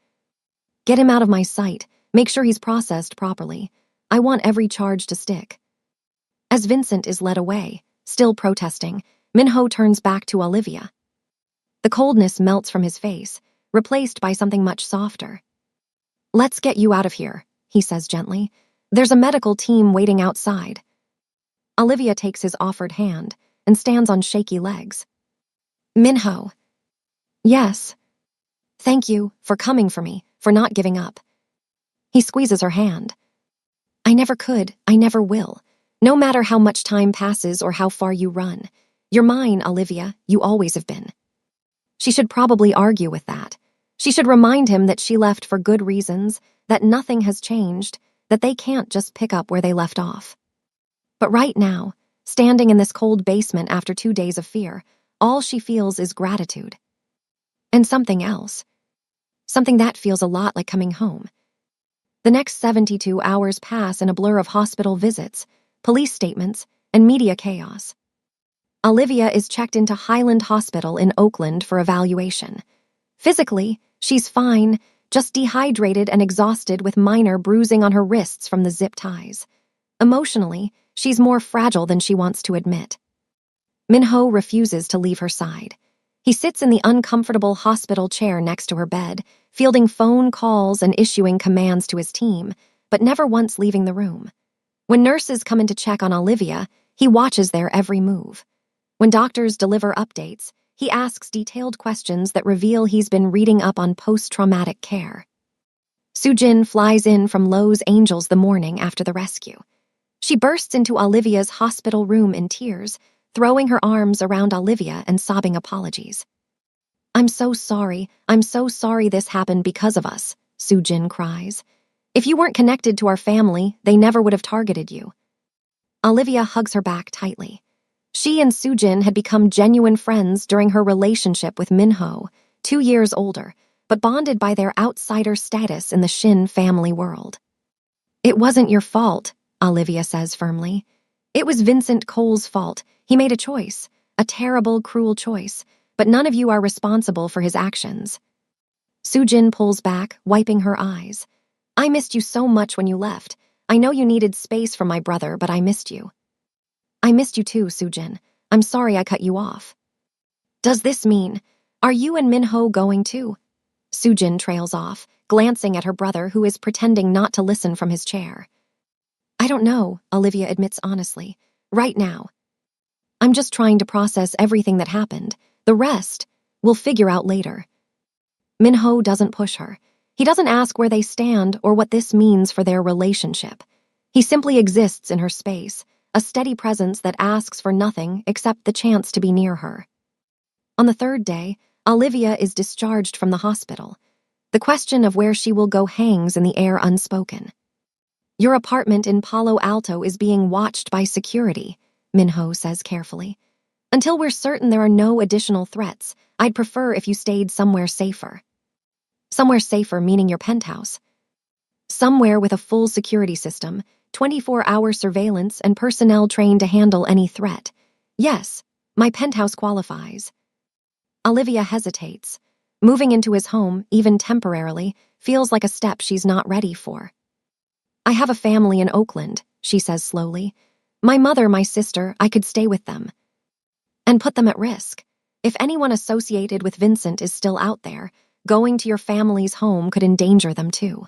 "Get him out of my sight. Make sure he's processed properly. I want every charge to stick." As Vincent is led away, still protesting, Minho turns back to Olivia. The coldness melts from his face, replaced by something much softer. "Let's get you out of here," he says gently. "There's a medical team waiting outside." Olivia takes his offered hand and stands on shaky legs. "Minho." "Yes. Thank you for coming for me, for not giving up." He squeezes her hand. "I never could, I never will. No matter how much time passes or how far you run. You're mine, Olivia, you always have been." She should probably argue with that. She should remind him that she left for good reasons, that nothing has changed, that they can't just pick up where they left off. But right now, standing in this cold basement after 2 days of fear, all she feels is gratitude. And something else. Something that feels a lot like coming home. The next 72 hours pass in a blur of hospital visits, police statements, and media chaos. Olivia is checked into Highland Hospital in Oakland for evaluation. Physically, she's fine, just dehydrated and exhausted with minor bruising on her wrists from the zip ties. Emotionally, she's more fragile than she wants to admit. Minho refuses to leave her side. He sits in the uncomfortable hospital chair next to her bed, fielding phone calls and issuing commands to his team, but never once leaving the room. When nurses come in to check on Olivia, he watches their every move. When doctors deliver updates, he asks detailed questions that reveal he's been reading up on post-traumatic care. Sujin flies in from Los Angeles the morning after the rescue. She bursts into Olivia's hospital room in tears, throwing her arms around Olivia and sobbing apologies. I'm so sorry this happened because of us, Sujin cries. If you weren't connected to our family, they never would have targeted you. Olivia hugs her back tightly. She and Sujin had become genuine friends during her relationship with Minho, 2 years older, but bonded by their outsider status in the Shin family world. It wasn't your fault, Olivia says firmly. It was Vincent Cole's fault. He made a choice, a terrible, cruel choice, but none of you are responsible for his actions. Sujin pulls back, wiping her eyes. I missed you so much when you left. I know you needed space from my brother, but I missed you. I missed you too, Sujin. I'm sorry I cut you off. Does this mean, are you and Minho going too? Sujin trails off, glancing at her brother who is pretending not to listen from his chair. I don't know, Olivia admits honestly. Right now. I'm just trying to process everything that happened. The rest, we'll figure out later. Minho doesn't push her. He doesn't ask where they stand or what this means for their relationship. He simply exists in her space, a steady presence that asks for nothing except the chance to be near her. On the third day, Olivia is discharged from the hospital. The question of where she will go hangs in the air unspoken. Your apartment in Palo Alto is being watched by security, Minho says carefully. Until we're certain there are no additional threats, I'd prefer if you stayed somewhere safer. Somewhere safer meaning your penthouse. Somewhere with a full security system, 24-hour surveillance and personnel trained to handle any threat. Yes, my penthouse qualifies. Olivia hesitates. Moving into his home, even temporarily, feels like a step she's not ready for. I have a family in Oakland, she says slowly. My mother, my sister, I could stay with them. And put them at risk. If anyone associated with Vincent is still out there, going to your family's home could endanger them too.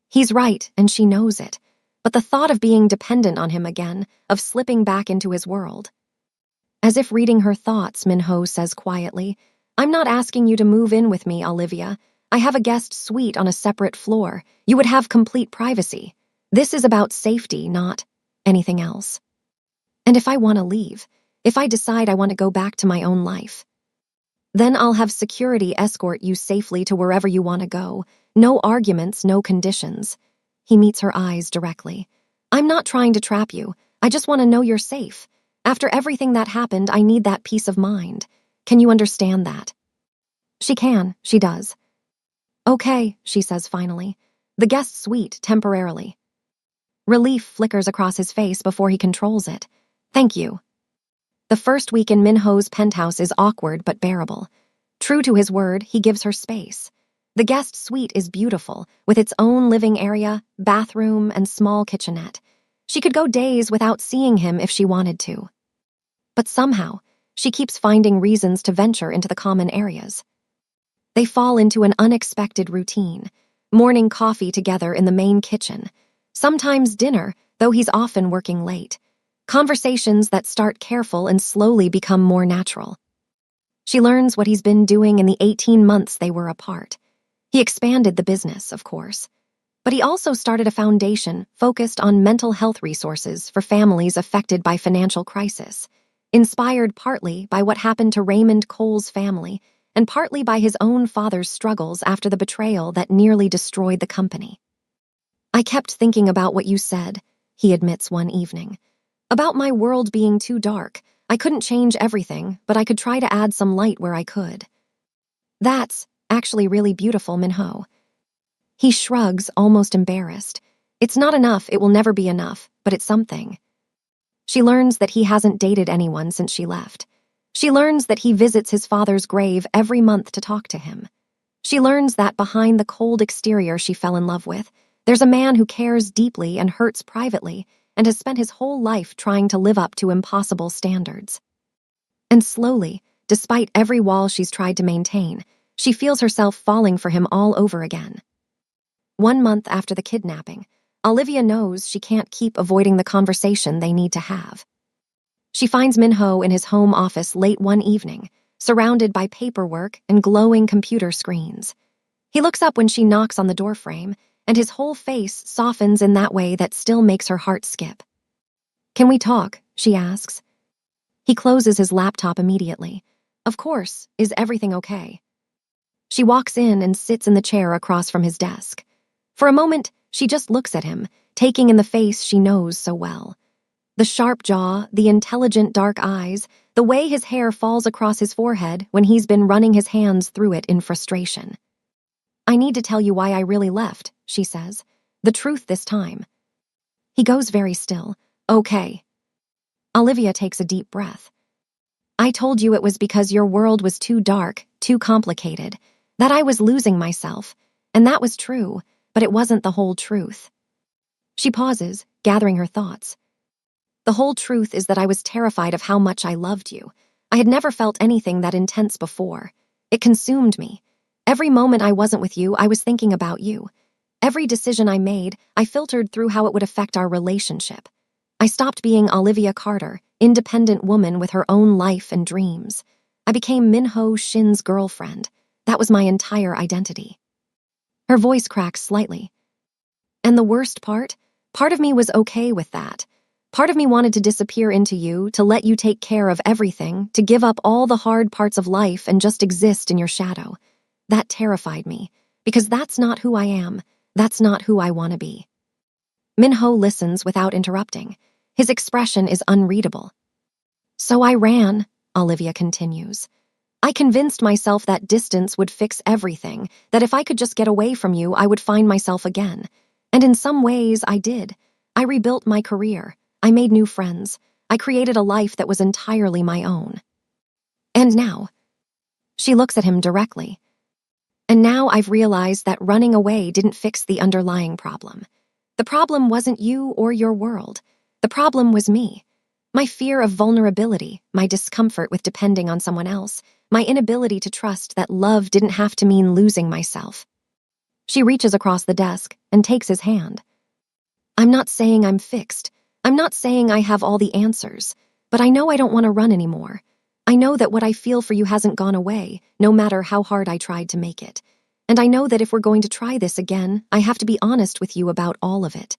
He's right, and she knows it. But the thought of being dependent on him again, of slipping back into his world. As if reading her thoughts, Minho says quietly, I'm not asking you to move in with me, Olivia. I have a guest suite on a separate floor. You would have complete privacy. This is about safety, not anything else. And if I want to leave, if I decide I want to go back to my own life, then I'll have security escort you safely to wherever you want to go. No arguments, no conditions. He meets her eyes directly. I'm not trying to trap you. I just want to know you're safe. After everything that happened, I need that peace of mind. Can you understand that? She can, she does. Okay, she says finally. The guest suite, temporarily. Relief flickers across his face before he controls it. Thank you. The first week in Minho's penthouse is awkward but bearable. True to his word, he gives her space. The guest suite is beautiful, with its own living area, bathroom, and small kitchenette. She could go days without seeing him if she wanted to. But somehow, she keeps finding reasons to venture into the common areas. They fall into an unexpected routine, morning coffee together in the main kitchen, sometimes dinner, though he's often working late. Conversations that start careful and slowly become more natural. She learns what he's been doing in the 18 months they were apart. He expanded the business, of course. But he also started a foundation focused on mental health resources for families affected by financial crisis, inspired partly by what happened to Raymond Cole's family and partly by his own father's struggles after the betrayal that nearly destroyed the company. I kept thinking about what you said, he admits one evening. About my world being too dark. I couldn't change everything, but I could try to add some light where I could. That's actually really beautiful, Minho. He shrugs, almost embarrassed. It's not enough, it will never be enough, but it's something. She learns that he hasn't dated anyone since she left. She learns that he visits his father's grave every month to talk to him. She learns that behind the cold exterior she fell in love with, there's a man who cares deeply and hurts privately and has spent his whole life trying to live up to impossible standards. And slowly, despite every wall she's tried to maintain, she feels herself falling for him all over again. 1 month after the kidnapping, Olivia knows she can't keep avoiding the conversation they need to have. She finds Min-ho in his home office late one evening, surrounded by paperwork and glowing computer screens. He looks up when she knocks on the doorframe, and his whole face softens in that way that still makes her heart skip. "Can we talk?" she asks. He closes his laptop immediately. "Of course, is everything okay?" She walks in and sits in the chair across from his desk. For a moment, she just looks at him, taking in the face she knows so well. The sharp jaw, the intelligent dark eyes, the way his hair falls across his forehead when he's been running his hands through it in frustration. "I need to tell you why I really left," she says. "The truth this time." He goes very still. "Okay." Olivia takes a deep breath. "I told you it was because your world was too dark, too complicated, that I was losing myself, and that was true, but it wasn't the whole truth." She pauses, gathering her thoughts. "The whole truth is that I was terrified of how much I loved you. I had never felt anything that intense before. It consumed me. Every moment I wasn't with you, I was thinking about you. Every decision I made, I filtered through how it would affect our relationship. I stopped being Olivia Carter, independent woman with her own life and dreams. I became Min-ho Shin's girlfriend. That was my entire identity." Her voice cracks slightly. "And the worst part of me was okay with that. Part of me wanted to disappear into you, to let you take care of everything, to give up all the hard parts of life and just exist in your shadow. That terrified me, because that's not who I am. That's not who I want to be." Min-ho listens without interrupting. His expression is unreadable. "So I ran," Olivia continues. "I convinced myself that distance would fix everything, that if I could just get away from you, I would find myself again. And in some ways, I did. I rebuilt my career. I made new friends. I created a life that was entirely my own. And now," she looks at him directly, "and now I've realized that running away didn't fix the underlying problem. The problem wasn't you or your world. The problem was me. My fear of vulnerability, my discomfort with depending on someone else, my inability to trust that love didn't have to mean losing myself." She reaches across the desk and takes his hand. "I'm not saying I'm fixed. I'm not saying I have all the answers, but I know I don't want to run anymore. I know that what I feel for you hasn't gone away, no matter how hard I tried to make it. And I know that if we're going to try this again, I have to be honest with you about all of it."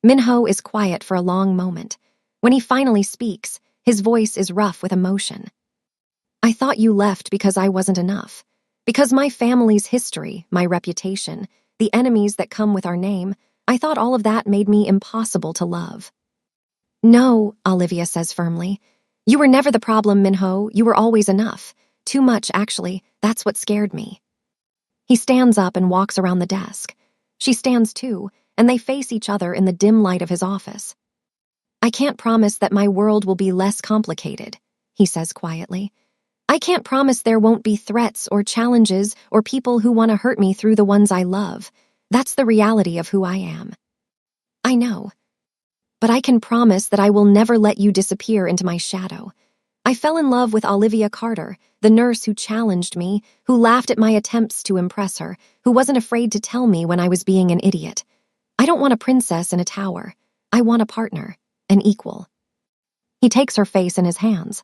Min-ho is quiet for a long moment. When he finally speaks, his voice is rough with emotion. "I thought you left because I wasn't enough. Because my family's history, my reputation, the enemies that come with our name, I thought all of that made me impossible to love." "No," Olivia says firmly. "You were never the problem, Min-ho. You were always enough. Too much, actually. That's what scared me." He stands up and walks around the desk. She stands too, and they face each other in the dim light of his office. "I can't promise that my world will be less complicated," he says quietly. "I can't promise there won't be threats or challenges or people who want to hurt me through the ones I love. That's the reality of who I am. I know. But I can promise that I will never let you disappear into my shadow. I fell in love with Olivia Carter, the nurse who challenged me, who laughed at my attempts to impress her, who wasn't afraid to tell me when I was being an idiot. I don't want a princess in a tower. I want a partner, an equal." He takes her face in his hands.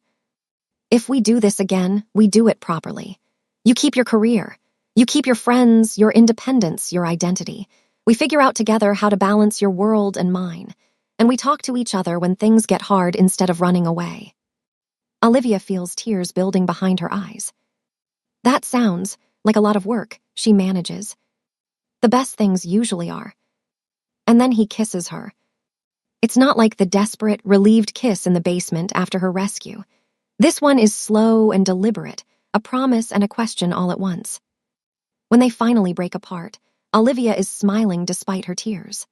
"If we do this again, we do it properly. You keep your career. You keep your friends, your independence, your identity. We figure out together how to balance your world and mine. And we talk to each other when things get hard instead of running away." Olivia feels tears building behind her eyes. "That sounds like a lot of work," she manages. "The best things usually are." And then he kisses her. It's not like the desperate, relieved kiss in the basement after her rescue. This one is slow and deliberate, a promise and a question all at once. When they finally break apart, Olivia is smiling despite her tears.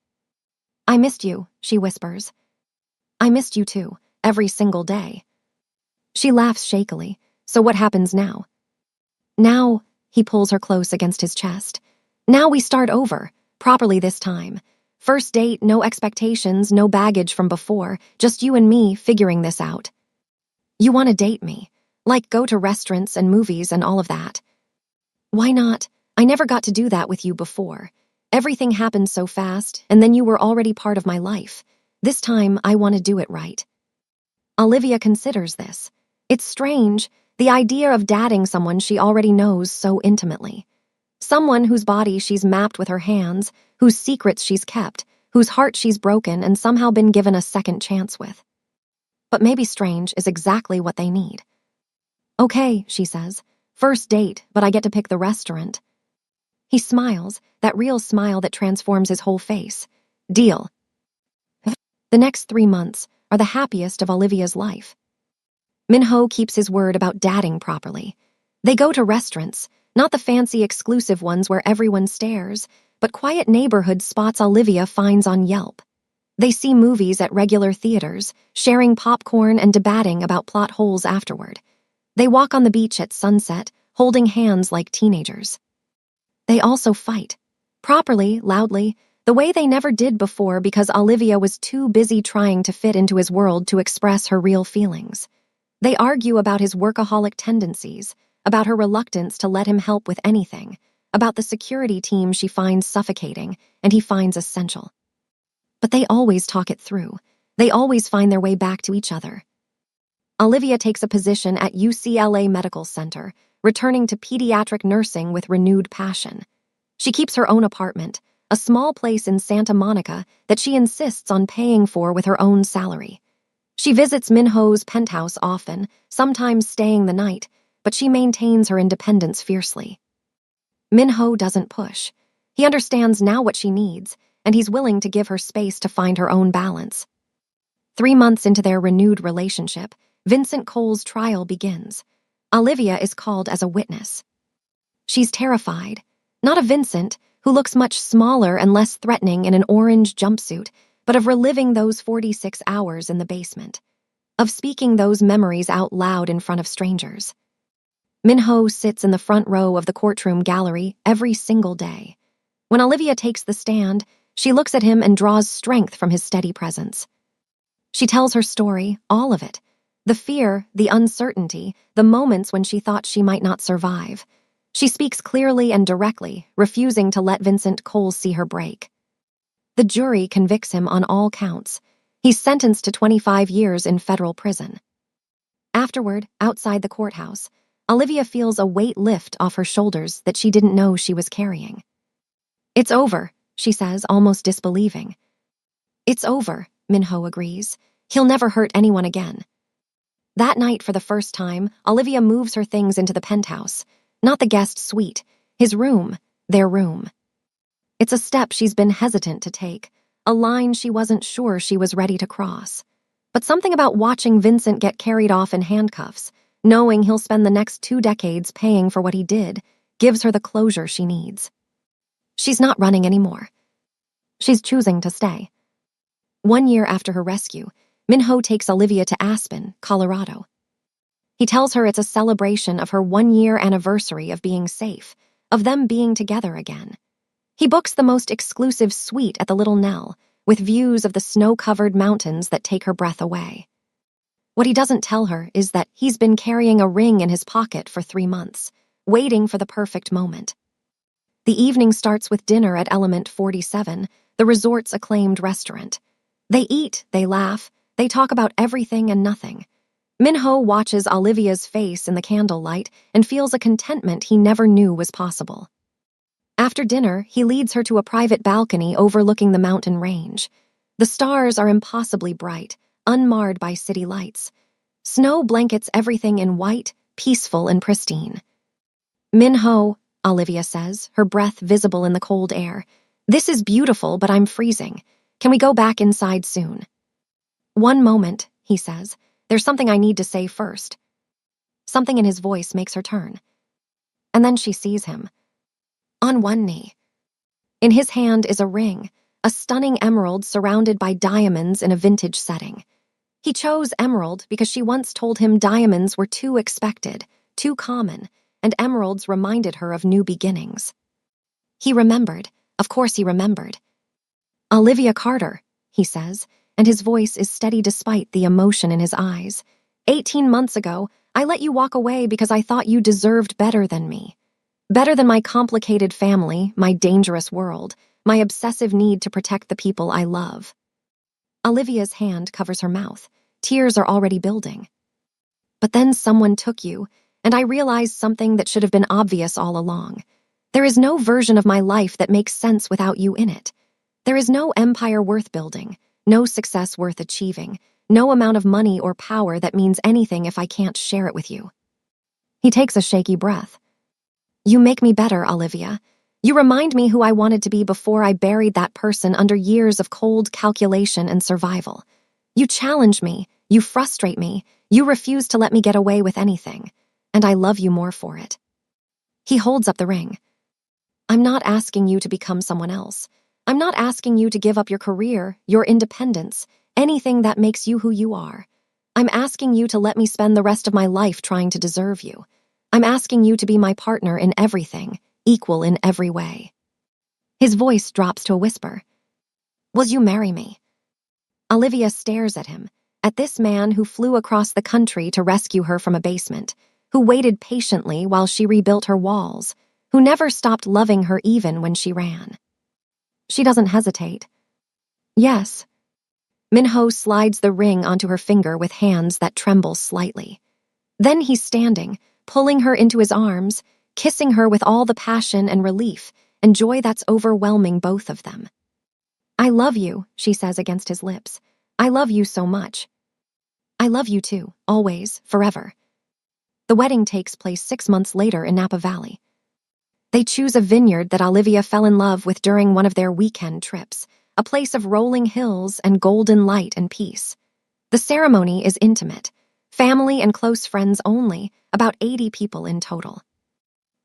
I missed you, she whispers. I missed you too, every single day. She laughs shakily. So what happens now? Now, he pulls her close against his chest. Now we start over, properly this time. First date, no expectations, no baggage from before, just you and me figuring this out. You want to date me, like go to restaurants and movies and all of that. Why not? I never got to do that with you before. Everything happened so fast, and then you were already part of my life. This time, I want to do it right. Olivia considers this. It's strange, the idea of dating someone she already knows so intimately. Someone whose body she's mapped with her hands, whose secrets she's kept, whose heart she's broken and somehow been given a second chance with. But maybe strange is exactly what they need. Okay, she says. First date, but I get to pick the restaurant. He smiles, that real smile that transforms his whole face. Deal. The next 3 months are the happiest of Olivia's life. Minho keeps his word about dating properly. They go to restaurants, not the fancy exclusive ones where everyone stares, but quiet neighborhood spots Olivia finds on Yelp. They see movies at regular theaters, sharing popcorn and debating about plot holes afterward. They walk on the beach at sunset, holding hands like teenagers. They also fight. Properly, loudly, the way they never did before because Olivia was too busy trying to fit into his world to express her real feelings. They argue about his workaholic tendencies, about her reluctance to let him help with anything, about the security team she finds suffocating and he finds essential. But they always talk it through. They always find their way back to each other. Olivia takes a position at UCLA Medical Center, returning to pediatric nursing with renewed passion. She keeps her own apartment, a small place in Santa Monica that she insists on paying for with her own salary. She visits Minho's penthouse often, sometimes staying the night, but she maintains her independence fiercely. Minho doesn't push. He understands now what she needs, and he's willing to give her space to find her own balance. 3 months into their renewed relationship, Vincent Cole's trial begins. Olivia is called as a witness. She's terrified, not of Vincent, who looks much smaller and less threatening in an orange jumpsuit, but of reliving those 46 hours in the basement, of speaking those memories out loud in front of strangers. Minho sits in the front row of the courtroom gallery every single day. When Olivia takes the stand, she looks at him and draws strength from his steady presence. She tells her story, all of it. The fear, the uncertainty, the moments when she thought she might not survive. She speaks clearly and directly, refusing to let Vincent Cole see her break. The jury convicts him on all counts. He's sentenced to 25 years in federal prison. Afterward, outside the courthouse, Olivia feels a weight lift off her shoulders that she didn't know she was carrying. It's over, she says, almost disbelieving. It's over, Minho agrees. He'll never hurt anyone again. That night, for the first time, Olivia moves her things into the penthouse, not the guest suite, his room, their room. It's a step she's been hesitant to take, a line she wasn't sure she was ready to cross. But something about watching Vincent get carried off in handcuffs, knowing he'll spend the next 2 decades paying for what he did, gives her the closure she needs. She's not running anymore. She's choosing to stay. 1 year after her rescue, Minho takes Olivia to Aspen, Colorado. He tells her it's a celebration of her 1-year anniversary of being safe, of them being together again. He books the most exclusive suite at the Little Nell, with views of the snow-covered mountains that take her breath away. What he doesn't tell her is that he's been carrying a ring in his pocket for 3 months, waiting for the perfect moment. The evening starts with dinner at Element 47, the resort's acclaimed restaurant. They eat, they laugh, they talk about everything and nothing. Minho watches Olivia's face in the candlelight and feels a contentment he never knew was possible. After dinner, he leads her to a private balcony overlooking the mountain range. The stars are impossibly bright, unmarred by city lights. Snow blankets everything in white, peaceful and pristine. Minho, Olivia says, her breath visible in the cold air. This is beautiful, but I'm freezing. Can we go back inside soon? 1 moment, he says. There's something I need to say first. Something in his voice makes her turn. And then she sees him. On one knee. In his hand is a ring, a stunning emerald surrounded by diamonds in a vintage setting. He chose emerald because she once told him diamonds were too expected, too common, and emeralds reminded her of new beginnings. He remembered. Of course he remembered. "Olivia Carter," he says, and his voice is steady despite the emotion in his eyes. "18 months ago, I let you walk away because I thought you deserved better than me. Better than my complicated family, my dangerous world, my obsessive need to protect the people I love." Olivia's hand covers her mouth. Tears are already building. "But then someone took you, and I realized something that should have been obvious all along. There is no version of my life that makes sense without you in it. There is no empire worth building, no success worth achieving, no amount of money or power that means anything if I can't share it with you." He takes a shaky breath. "You make me better, Olivia. You remind me who I wanted to be before I buried that person under years of cold calculation and survival. You challenge me, you frustrate me, you refuse to let me get away with anything, and I love you more for it." He holds up the ring. "I'm not asking you to become someone else. I'm not asking you to give up your career, your independence, anything that makes you who you are. I'm asking you to let me spend the rest of my life trying to deserve you. I'm asking you to be my partner in everything, equal in every way." His voice drops to a whisper. "Will you marry me?" Olivia stares at him, at this man who flew across the country to rescue her from a basement, who waited patiently while she rebuilt her walls, who never stopped loving her even when she ran. She doesn't hesitate. "Yes." Minho slides the ring onto her finger with hands that tremble slightly. Then he's standing, pulling her into his arms, kissing her with all the passion and relief and joy that's overwhelming both of them. "I love you," she says against his lips. "I love you so much." "I love you too, always, forever." The wedding takes place 6 months later in Napa Valley. They choose a vineyard that Olivia fell in love with during one of their weekend trips, a place of rolling hills and golden light and peace. The ceremony is intimate, family and close friends only, about 80 people in total.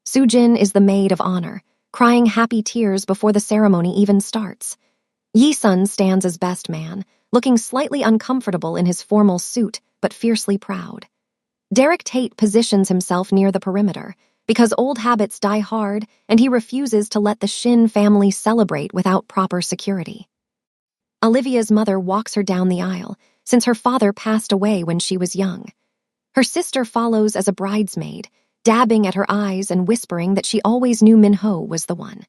Sujin is the maid of honor, crying happy tears before the ceremony even starts. Yi-sun stands as best man, looking slightly uncomfortable in his formal suit, but fiercely proud. Derek Tate positions himself near the perimeter, because old habits die hard and he refuses to let the Shin family celebrate without proper security. Olivia's mother walks her down the aisle, since her father passed away when she was young. Her sister follows as a bridesmaid, dabbing at her eyes and whispering that she always knew Minho was the one.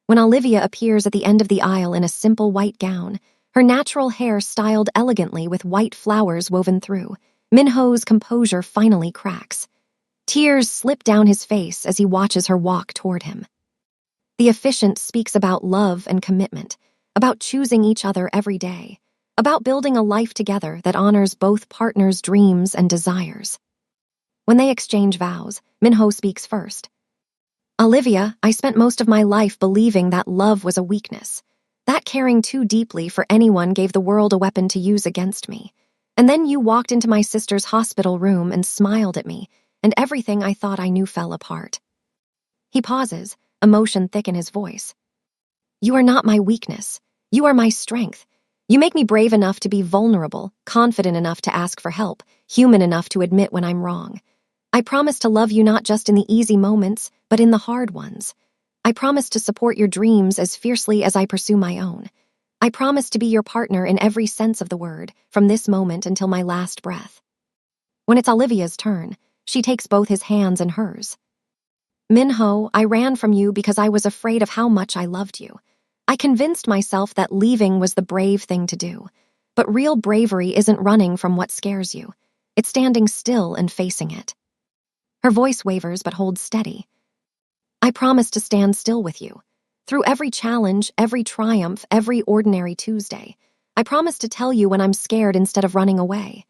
When Olivia appears at the end of the aisle in a simple white gown, her natural hair styled elegantly with white flowers woven through, Minho's composure finally cracks. Tears slip down his face as he watches her walk toward him. The officiant speaks about love and commitment, about choosing each other every day, about building a life together that honors both partners' dreams and desires. When they exchange vows, Minho speaks first. "Olivia, I spent most of my life believing that love was a weakness, that caring too deeply for anyone gave the world a weapon to use against me. And then you walked into my sister's hospital room and smiled at me, and everything I thought I knew fell apart." He pauses, emotion thick in his voice. "You are not my weakness. You are my strength. You make me brave enough to be vulnerable, confident enough to ask for help, human enough to admit when I'm wrong. I promise to love you not just in the easy moments, but in the hard ones. I promise to support your dreams as fiercely as I pursue my own. I promise to be your partner in every sense of the word, from this moment until my last breath." When it's Olivia's turn, she takes both his hands in hers. "Minho, I ran from you because I was afraid of how much I loved you. I convinced myself that leaving was the brave thing to do. But real bravery isn't running from what scares you. It's standing still and facing it." Her voice wavers but holds steady. "I promise to stand still with you. Through every challenge, every triumph, every ordinary Tuesday. I promise to tell you when I'm scared instead of running away.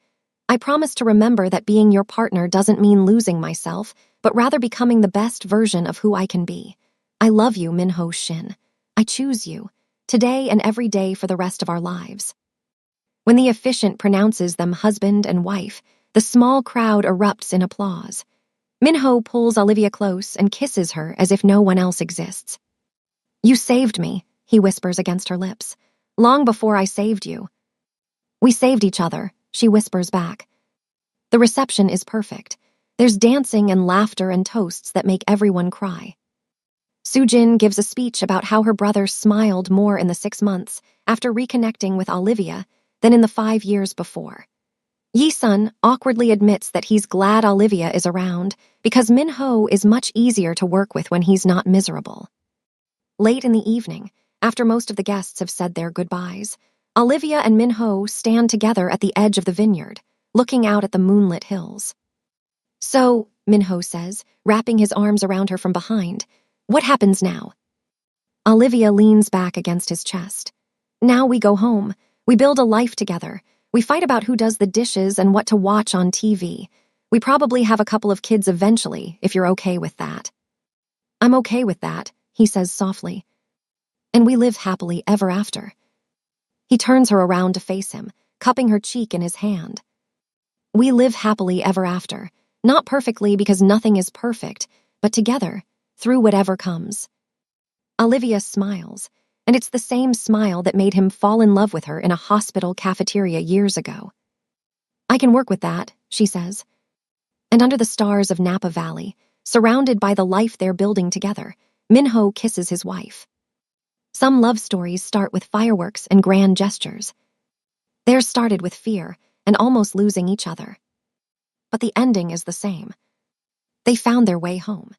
I promise to remember that being your partner doesn't mean losing myself, but rather becoming the best version of who I can be. I love you, Minho Shin. I choose you, today and every day for the rest of our lives." When the officiant pronounces them husband and wife, the small crowd erupts in applause. Minho pulls Olivia close and kisses her as if no one else exists. You saved me, he whispers against her lips. Long before I saved you. We saved each other, she whispers back. The reception is perfect. There's dancing and laughter and toasts that make everyone cry. Sujin gives a speech about how her brother smiled more in the 6 months after reconnecting with Olivia than in the 5 years before. Yi-sun awkwardly admits that he's glad Olivia is around because Min-ho is much easier to work with when he's not miserable. Late in the evening, after most of the guests have said their goodbyes, Olivia and Min-ho stand together at the edge of the vineyard, looking out at the moonlit hills. So, Min-ho says, wrapping his arms around her from behind, what happens now? Olivia leans back against his chest. Now we go home. We build a life together. We fight about who does the dishes and what to watch on TV. We probably have a couple of kids eventually, if you're okay with that. I'm okay with that, he says softly. And we live happily ever after. He turns her around to face him, cupping her cheek in his hand. We live happily ever after, not perfectly because nothing is perfect, but together, through whatever comes. Olivia smiles, and it's the same smile that made him fall in love with her in a hospital cafeteria years ago. I can work with that, she says. And under the stars of Napa Valley, surrounded by the life they're building together, Min-ho kisses his wife. Some love stories start with fireworks and grand gestures. Theirs started with fear and almost losing each other. But the ending is the same. They found their way home.